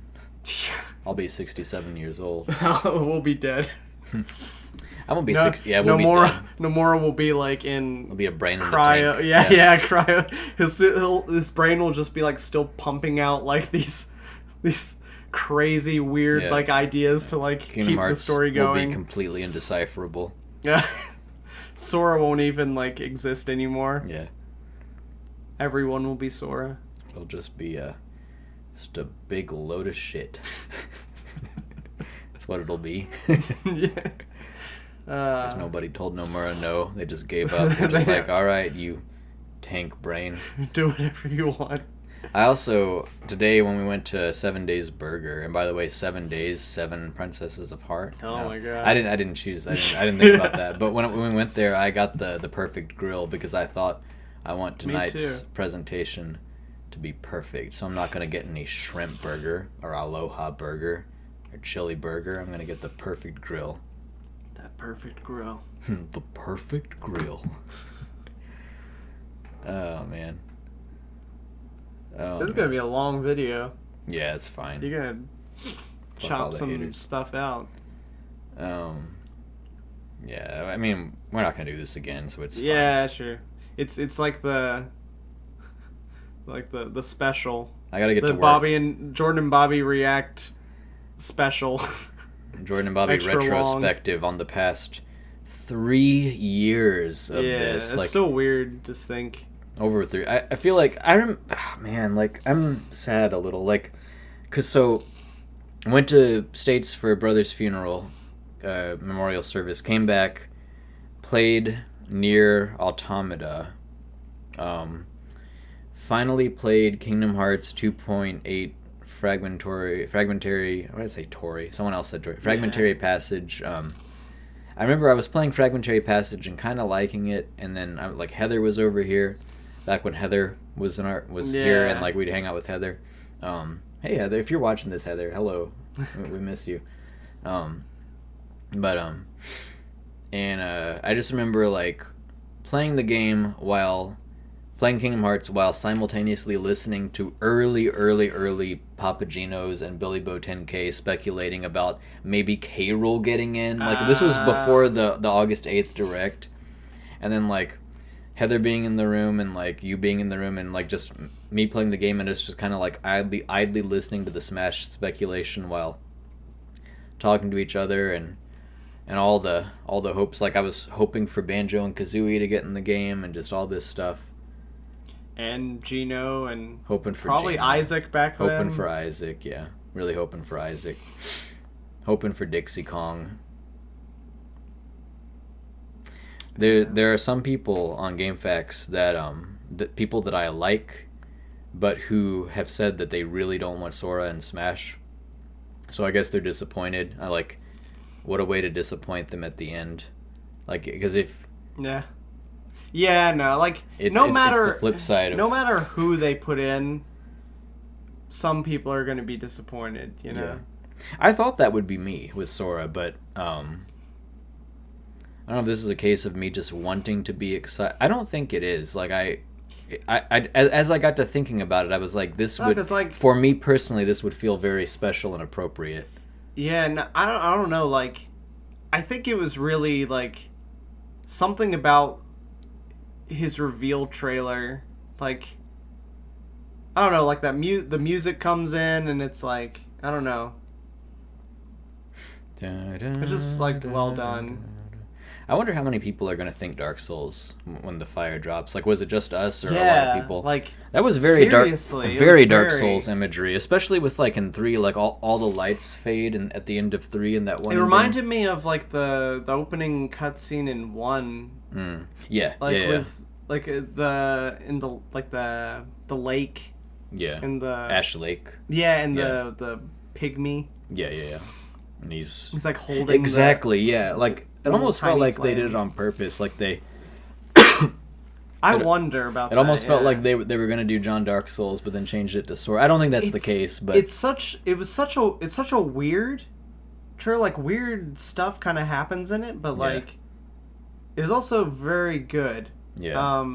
I'll be 67 years old. We'll be dead. I won't be 60. Yeah, we'll be dead. Nomura will be, like, in... Will be a brain in cryo. the tank. Yeah, cryo. His brain will just be, like, still pumping out, like, these crazy, weird like ideas to like Kingdom keep Hearts the story will going. be completely indecipherable. Yeah. Sora won't even like exist anymore. Yeah. Everyone will be Sora. It'll just be just a big load of shit. That's what it'll be. Yeah. Because nobody told Nomura no. They just gave up. They're just like, all right, you tank brain. Do whatever you want. I also, today when we went to 7 Days Burger, and by the way, 7 Days, 7 Princesses of Heart. Oh my god. I didn't choose. I didn't think about that. But when we went there, I got the perfect grill because I thought I want tonight's presentation to be perfect. So I'm not going to get any shrimp burger or aloha burger or chili burger. I'm going to get the perfect grill. That perfect grill. The perfect grill. Oh, man. Oh, This is going to be a long video. Yeah, it's fine. You're going to chop some stuff out. Yeah, I mean, we're not going to do this again, so it's fine. Yeah, sure. It's like the special. I got to get to work. Bobby and Jordan and Bobby react special. Jordan and Bobby retrospective on the past 3 years of this. It's still weird to think. Over 3. I feel like I'm sad a little, like, cause I went to States for a brother's funeral, memorial service. Came back, played Nier Automata. Finally played Kingdom Hearts 2.8 fragmentary. What did I say? Tori. Someone else said Tori. Fragmentary Passage. I remember I was playing Fragmentary Passage and kind of liking it, and then Heather was over here, back when Heather was here, and like we'd hang out with Heather. Hey Heather, if you're watching this, Heather, hello, we miss you. I just remember like playing the game while playing Kingdom Hearts while simultaneously listening to early Papagenos and Billy Bo 10K speculating about maybe K. Rool getting in. Like, this was before the August 8th Direct. And then, like, Heather being in the room and, like, you being in the room and, like, just me playing the game and it's just kind of, like, idly listening to the Smash speculation while talking to each other and all the hopes. Like, I was hoping for Banjo and Kazooie to get in the game and just all this stuff. And Gino and hoping for probably Gino. Isaac back then. Hoping for Isaac, yeah. Really hoping for Isaac. Hoping for Dixie Kong. There are some people on GameFAQs that people that I like, but who have said that they really don't want Sora in Smash. So I guess they're disappointed. What a way to disappoint them at the end. Like, because if... Yeah, no, like, it's the flip side of... No matter who they put in, some people are going to be disappointed, you know? Yeah. I thought that would be me with Sora, but, I don't know if this is a case of me just wanting to be excited. I don't think it is. Like, as I got to thinking about it, I was like, for me personally, this would feel very special and appropriate. Yeah, no, I don't know, like, I think it was really, like, something about his reveal trailer, like, I don't know, like that the music comes in and it's like, I don't know, it's just like well done. I wonder how many people are going to think Dark Souls when the fire drops. Like, was it just us or a lot of people? Like, that was very Dark Souls imagery, especially with like in 3, like all the lights fade and at the end of 3 in that one. It reminded me of like the opening cutscene in 1. Yeah, like with like the lake. Yeah. And the Ash Lake. Yeah, and the pygmy. Yeah. And he's like holding exactly. Yeah, like it almost felt like they did it on purpose. Like they. I wonder about that. It almost felt like they were gonna do John Dark Souls, but then changed it to Sora. I don't think that's the case, but it's such a weird trailer. Like weird stuff kind of happens in it, but like it was also very good. Yeah.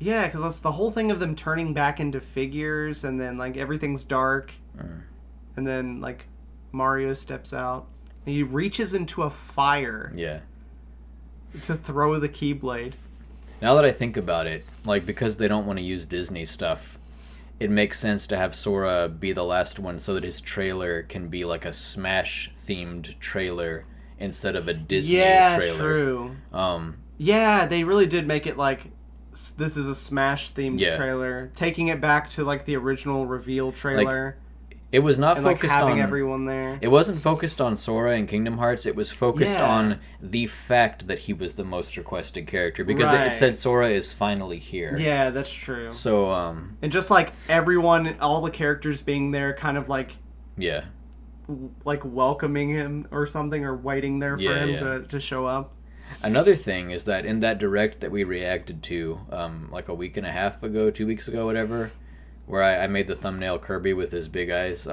Yeah, because that's the whole thing of them turning back into figures, and then like everything's dark, and then like Mario steps out, and he reaches into a fire. Yeah. To throw the Keyblade. Now that I think about it, like because they don't want to use Disney stuff, it makes sense to have Sora be the last one so that his trailer can be like a Smash themed trailer instead of a Disney trailer. True. Yeah, they really did make it like this is a Smash themed trailer, taking it back to like the original reveal trailer. It was not and, focused like, having on everyone there. It wasn't focused on Sora and Kingdom Hearts. It was focused on the fact that he was the most requested character because it said Sora is finally here. Yeah, that's true. So and just like everyone, all the characters being there, kind of like like welcoming him or something, or waiting there for him to show up. Another thing is that in that direct that we reacted to like a week and a half ago, 2 weeks ago, whatever, where I made the thumbnail Kirby with his big eyes,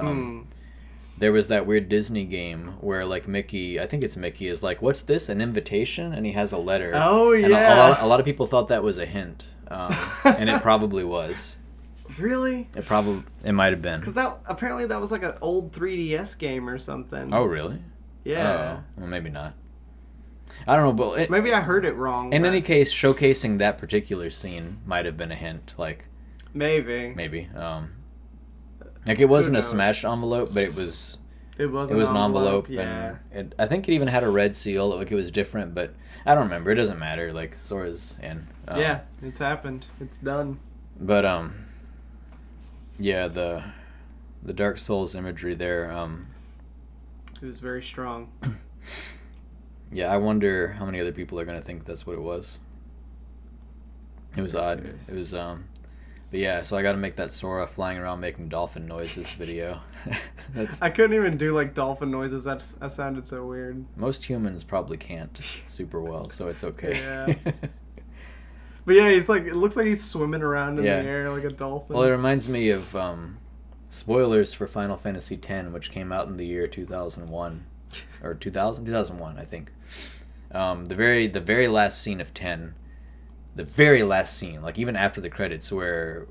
there was that weird Disney game where like Mickey, I think it's Mickey, is like, what's this, an invitation? And he has a letter. Oh, yeah. And a lot of people thought that was a hint, and it probably was. Really? It might have been. Because apparently that was like an old 3DS game or something. Oh, really? Yeah. Oh, well, maybe not. I don't know, but maybe I heard it wrong. In any case, showcasing that particular scene might have been a hint. Like, maybe. Like, it wasn't a Smash envelope, but it was an envelope. Yeah. And I think it even had a red seal. Like, it was different, but I don't remember. It doesn't matter. Like, Sora's in. Yeah, it's happened. It's done. But yeah, the Dark Souls imagery there. It was very strong. Yeah, I wonder how many other people are going to think that's what it was. It was odd. It was, but yeah, so I got to make that Sora flying around making dolphin noises video. I couldn't even do, like, dolphin noises. That sounded so weird. Most humans probably can't super well, so it's okay. Yeah. But yeah, he's like, it looks like he's swimming around in the air like a dolphin. Well, it reminds me of, spoilers for Final Fantasy X, which came out in the year 2001. Or 2001, I think. The very last scene of 10, the very last scene, like even after the credits, where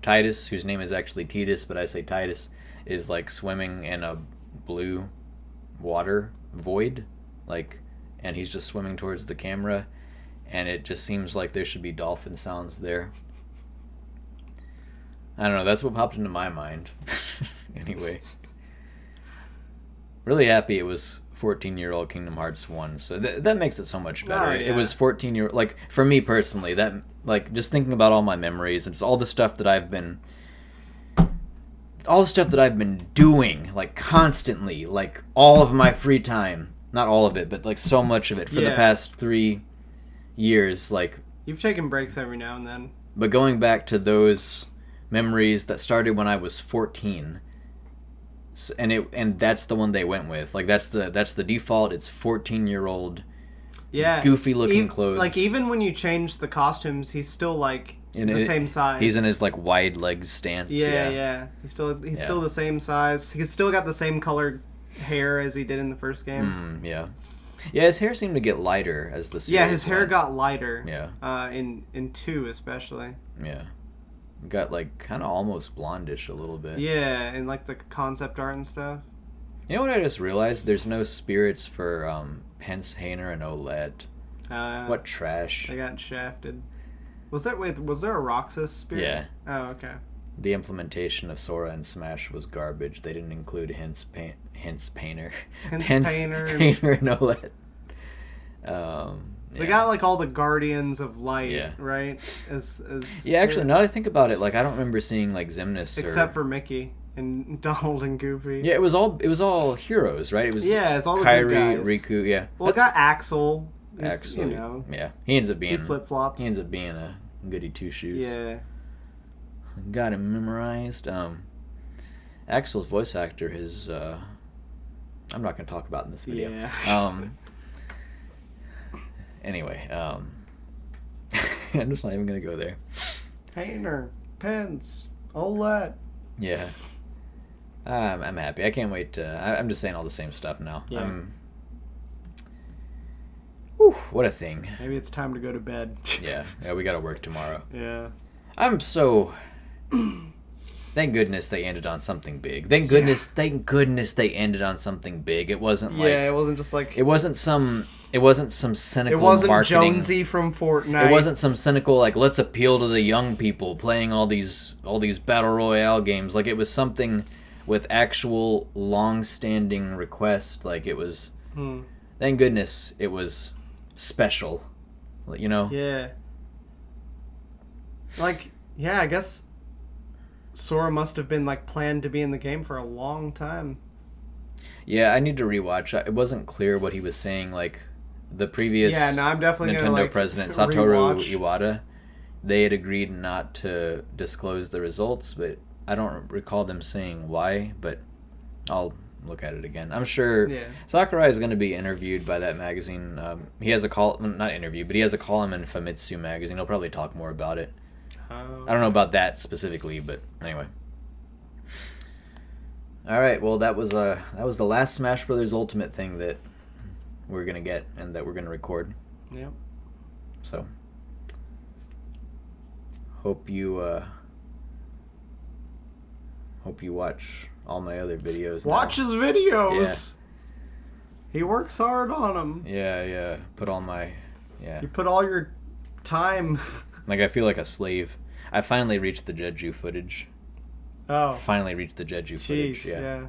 Titus, whose name is actually Titus, but I say Titus, is like swimming in a blue water void, like, and he's just swimming towards the camera, and it just seems like there should be dolphin sounds there. I don't know, that's what popped into my mind. Anyway. Really happy it was 14-year-old Kingdom Hearts 1, so that makes it so much better. Oh, yeah. It was 14-year, like, for me personally, that, like, just thinking about all my memories, and all the stuff that I've been doing, like, constantly, like, all of my free time, not all of it, but, like, so much of it for the past 3 years, like... You've taken breaks every now and then. But going back to those memories that started when I was 14... And that's the one they went with. Like that's the default. It's 14-year-old, goofy looking clothes. Like even when you change the costumes, he's still like the same size. He's in his like wide leg stance. Yeah. He's still the same size. He's still got the same colored hair as he did in the first game. Yeah, his hair seemed to get lighter as the series Yeah, his hair got lighter. Yeah. In 2 especially. Yeah. Got like kind of almost blondish a little bit. Yeah, and like the concept art and stuff. You know what I just realized? There's no spirits for Pence, Hayner, and Olette. What trash. They got shafted. Was there a Roxas spirit? Yeah. Oh, okay. The implementation of Sora and Smash was garbage. They didn't include Painter. Painter and Olette. They got like all the Guardians of Light, right? As actually, now that I think about it, like I don't remember seeing like Xemnas except for Mickey and Donald and Goofy. Yeah, it was all heroes, right? It was it's all the Kairi, good guys. Riku, yeah. Well, it got Axel. Axel, you know. Yeah, he ends up being flip flops. He ends up being a goody two shoes. Yeah. Got him memorized. Axel's voice actor is I'm not going to talk about in this video. Yeah. Anyway, I'm just not even going to go there. Painter, Pence, Olette. Yeah. I'm happy. I can't wait to... I'm just saying all the same stuff now. Yeah. Whew, what a thing. Maybe it's time to go to bed. Yeah, we got to work tomorrow. Yeah. I'm so... Thank goodness they ended on something big. Thank goodness they ended on something big. It wasn't like... Yeah, it wasn't just like... It wasn't some It wasn't some cynical It wasn't marketing. Jonesy from Fortnite. It wasn't some cynical like let's appeal to the young people playing all these battle royale games. Like it was something with actual long-standing request. Like it was. Thank goodness it was special. You know. Yeah. Like yeah, I guess Sora must have been like planned to be in the game for a long time. Yeah, I need to rewatch. It wasn't clear what he was saying. Like the previous I'm definitely Nintendo gonna, like, president Satoru rewatch. Iwata, they had agreed not to disclose the results, but I don't recall them saying why. But I'll look at it again. I'm sure Sakurai is going to be interviewed by that magazine. He has a not interview, but he has a column in Famitsu magazine. He'll probably talk more about it. I don't know about that specifically, but anyway. All right, well that was the last Smash Brothers Ultimate thing that we're gonna get and that we're gonna record. Yep. So hope you watch all my other videos. Watch now. his videos. Yeah. He works hard on them. Yeah. Put all my You put all your time. Like I feel like a slave. I finally reached the Jeju footage. Oh. Finally reached the Jeju footage. Jeez, yeah.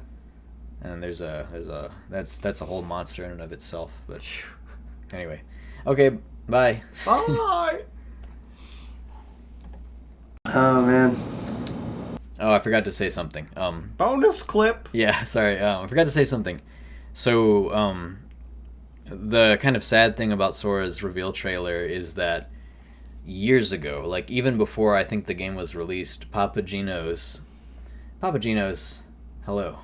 And there's a that's a whole monster in and of itself. But anyway, okay, bye. Bye. Oh man. Oh, I forgot to say something. Bonus clip. Yeah, sorry. I forgot to say something. So, the kind of sad thing about Sora's reveal trailer is that years ago, like even before I think the game was released, Papa Gino's, hello.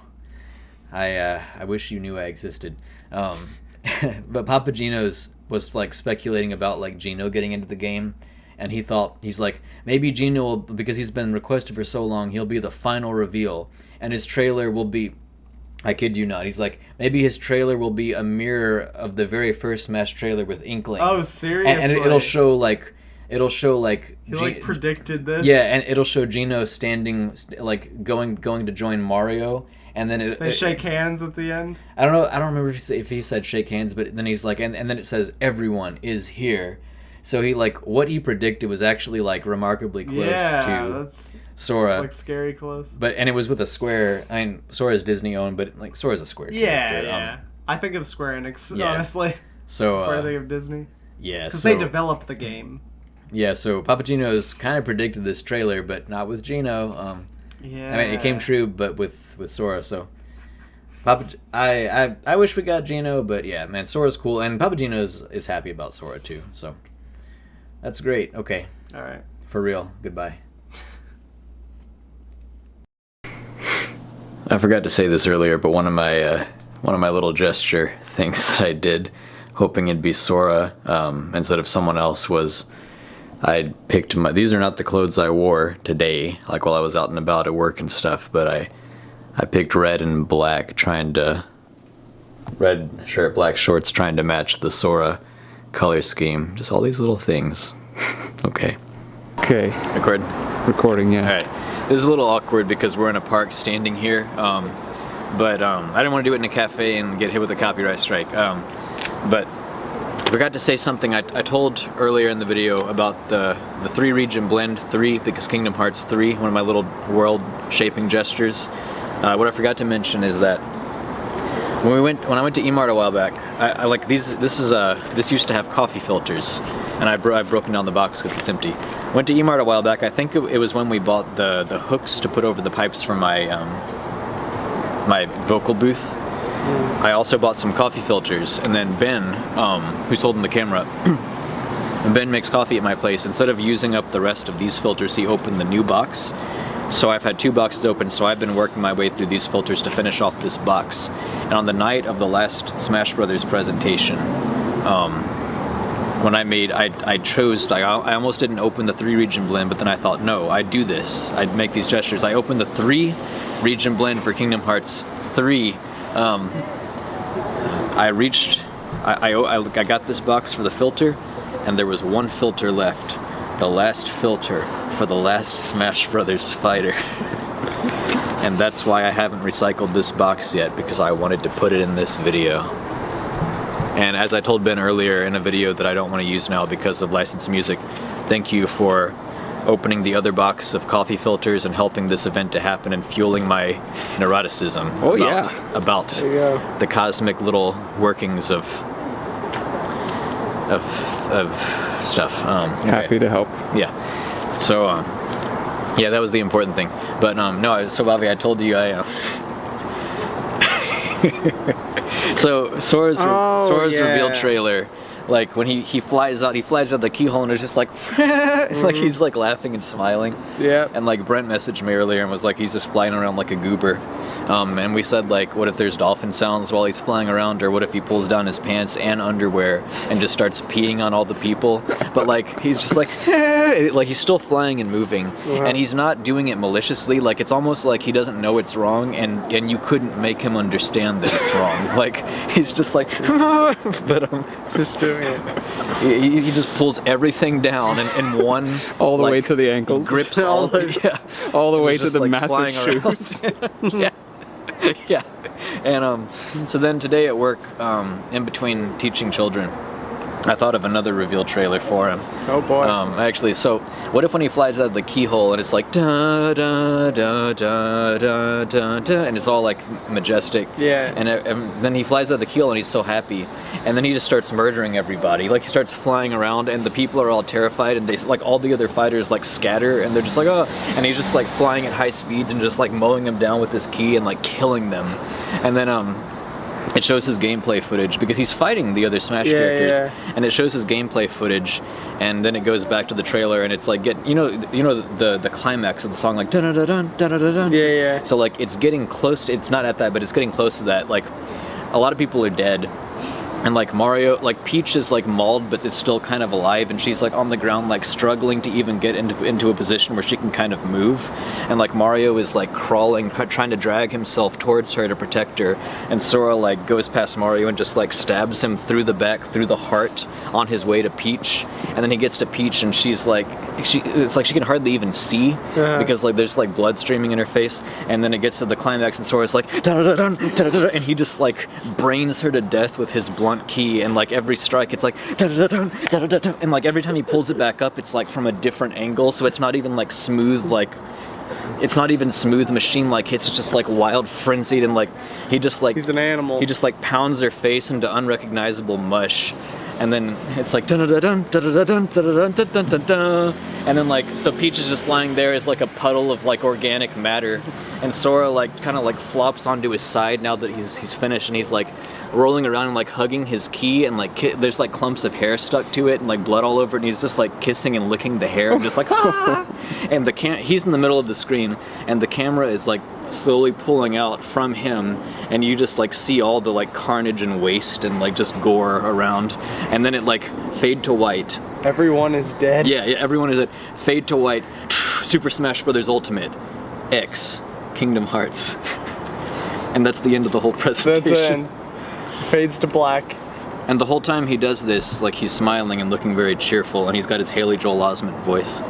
I wish you knew I existed. But Papa Gino's was like speculating about like Gino getting into the game, and he's like maybe Gino will, because he's been requested for so long, he'll be the final reveal, and his trailer will be. I kid you not. He's like, maybe his trailer will be a mirror of the very first Smash trailer with Inkling. Oh, seriously? And it'll show like he like predicted this. Yeah, and it'll show Gino standing, like going to join Mario, and then they shake hands at the end. I don't know. I don't remember if he said shake hands, but then he's like, and then it says everyone is here. So he like what he predicted was actually like remarkably close to that's Sora. Like scary close. And it was with a Square. I mean, Sora's Disney owned, but like Sora's a Square character. Yeah. I think of Square Enix honestly. So before I think of Disney. Yeah, because they developed the game. Yeah, so Papa Gino's kind of predicted this trailer, but not with Gino. Yeah. I mean, it came true, but with Sora. So I wish we got Gino, but yeah, man, Sora's cool, and Papa Gino is happy about Sora too. So that's great. Okay. All right. For real. Goodbye. I forgot to say this earlier, but one of my little gesture things that I did, hoping it'd be Sora instead of someone else, was I picked these are not the clothes I wore today, like while I was out and about at work and stuff, but I picked red and black, red shirt, black shorts, trying to match the Sora color scheme. Just all these little things. Okay. Okay. Recording, yeah. Alright. This is a little awkward because we're in a park standing here, but I didn't want to do it in a cafe and get hit with a copyright strike. But I forgot to say something. I told earlier in the video about the 3-region blend, 3 because Kingdom Hearts 3, one of my little world-shaping gestures. What I forgot to mention is that when I went to Emart a while back, I like these. This used to have coffee filters, and I've broken down the box because it's empty. Went to Emart a while back. I think it was when we bought the hooks to put over the pipes for my my vocal booth. I also bought some coffee filters, and then Ben, who's holding the camera, when Ben makes coffee at my place, instead of using up the rest of these filters, he opened the new box. So I've had 2 boxes open, so I've been working my way through these filters to finish off this box. And on the night of the last Smash Brothers presentation, when I chose, like, I almost didn't open the 3-region blend, but then I thought, no, I'd do this. I'd make these gestures. I opened the 3-region blend for Kingdom Hearts 3. I got this box for the filter, and there was 1 filter left. The last filter for the last Smash Brothers fighter. And that's why I haven't recycled this box yet, because I wanted to put it in this video. And as I told Ben earlier in a video that I don't want to use now because of licensed music, thank you for opening the other box of coffee filters and helping this event to happen and fueling my neuroticism about the cosmic little workings of stuff. Happy to help. Yeah. So, yeah, that was the important thing. But no, so Bobby, I told you so Sora's reveal trailer, like when he flies out the keyhole and it's just like like he's like laughing and smiling. Yeah. And like Brent messaged me earlier and was like he's just flying around like a goober. And we said like what if there's dolphin sounds while he's flying around, or what if he pulls down his pants and underwear and just starts peeing on all the people? But like he's just like like he's still flying and moving, and he's not doing it maliciously. Like it's almost like he doesn't know it's wrong, and you couldn't make him understand that it's wrong. Like he's just like but just doing it. He just pulls everything down in one all the way to the ankles. Grips all the all the way to just, the like, massive shoes. yeah. Yeah. And so then today at work, in between teaching children, I thought of another reveal trailer for him. Oh boy. Actually, so what if when he flies out of the keyhole and it's like da da da da da da da, and it's all like majestic. Yeah. And then he flies out of the keyhole and he's so happy, and then he just starts murdering everybody. Like he starts flying around and the people are all terrified, and they like all the other fighters like scatter and they're just like oh, and he's just like flying at high speeds and just like mowing them down with his key and like killing them, and then it shows his gameplay footage because he's fighting the other Smash characters, and it shows his gameplay footage, and then it goes back to the trailer, and it's like you know the climax of the song, like dun dun dun dun dun dun. Yeah. So like it's getting close. It's not at that, but it's getting close to that. Like a lot of people are dead. And like Mario, like Peach is like mauled, but it's still kind of alive, and she's like on the ground, like struggling to even get into a position where she can kind of move. And like Mario is like crawling, trying to drag himself towards her to protect her. And Sora like goes past Mario and just like stabs him through the back, through the heart, on his way to Peach. And then he gets to Peach, and she's like, it's like she can hardly even see because like there's like blood streaming in her face. And then it gets to the climax, and Sora's like, da-da-da-dun, da-da-da-dun, and he just like brains her to death with his blunt key, and like every strike it's like da-da-da-dun, da-da-da-dun, and like every time he pulls it back up it's like from a different angle, so it's not even like smooth, like it's not even smooth machine like hits, it's just like wild frenzied, and like he just like he's an animal. He just like pounds her face into unrecognizable mush, and then it's like dun-dun-dun, dun-dun-dun, dun-dun-dun, dun-dun-dun, and then like so Peach is just lying there as like a puddle of like organic matter, and Sora like kind of like flops onto his side now that he's finished, and he's like rolling around and like hugging his key, and like there's like clumps of hair stuck to it and like blood all over it, and he's just like kissing and licking the hair and just like ah! And he's in the middle of the screen, and the camera is like slowly pulling out from him, and you just like see all the like carnage and waste and like just gore around, and then it like fade to white. Everyone is dead. Yeah, everyone is dead. Fade to white. Super Smash Brothers Ultimate X Kingdom Hearts. And that's the end of the whole presentation. That's it. Fades to black. And the whole time he does this, like he's smiling and looking very cheerful, and he's got his Haley Joel Osment voice.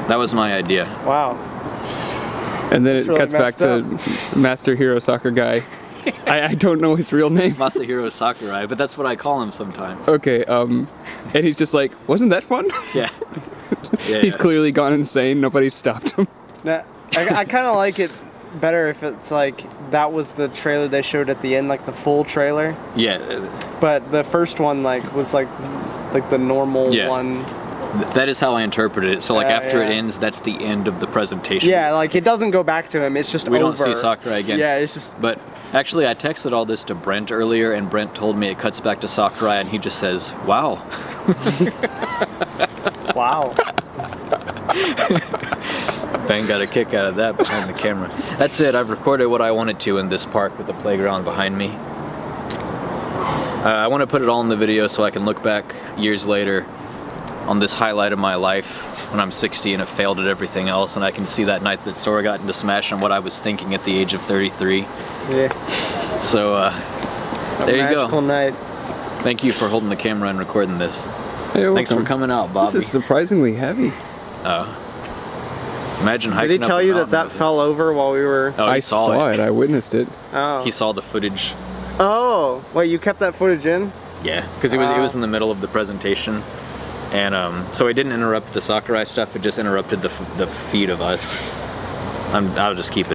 That was my idea. Wow. And then it really cuts back to Master Hero Soccer Guy. I don't know his real name. Masahiro Sakurai, but that's what I call him sometimes. Okay, and he's just like, wasn't that fun? Yeah. He's clearly gone insane, nobody stopped him. Now, I kind of like it better if it's like that was the trailer they showed at the end, like the full trailer. Yeah. But the first one like was like the normal one. That is how I interpreted it. So like after it ends, that's the end of the presentation. Yeah, like it doesn't go back to him. It's just we don't see Sakurai again. Yeah, it's just. But actually, I texted all this to Brent earlier, and Brent told me it cuts back to Sakurai, and he just says, "Wow." Wow. Ben got a kick out of that behind the camera. That's it. I've recorded what I wanted to in this park with the playground behind me. I want to put it all in the video so I can look back years later on this highlight of my life when I'm 60 and have failed at everything else, and I can see that night that Sora got into Smash and what I was thinking at the age of 33. Yeah. So, there you go. Magical night. Thank you for holding the camera and recording this. Hey, thanks for coming out, Bobby. This is surprisingly heavy. Imagine hiking. Did he tell you that fell over while we were? Oh, I saw it. I witnessed it. Oh. He saw the footage. Oh, wait, you kept that footage in? Yeah, because it was in the middle of the presentation, and so it didn't interrupt the Sakurai stuff. It just interrupted the feed of us. I'll just keep it.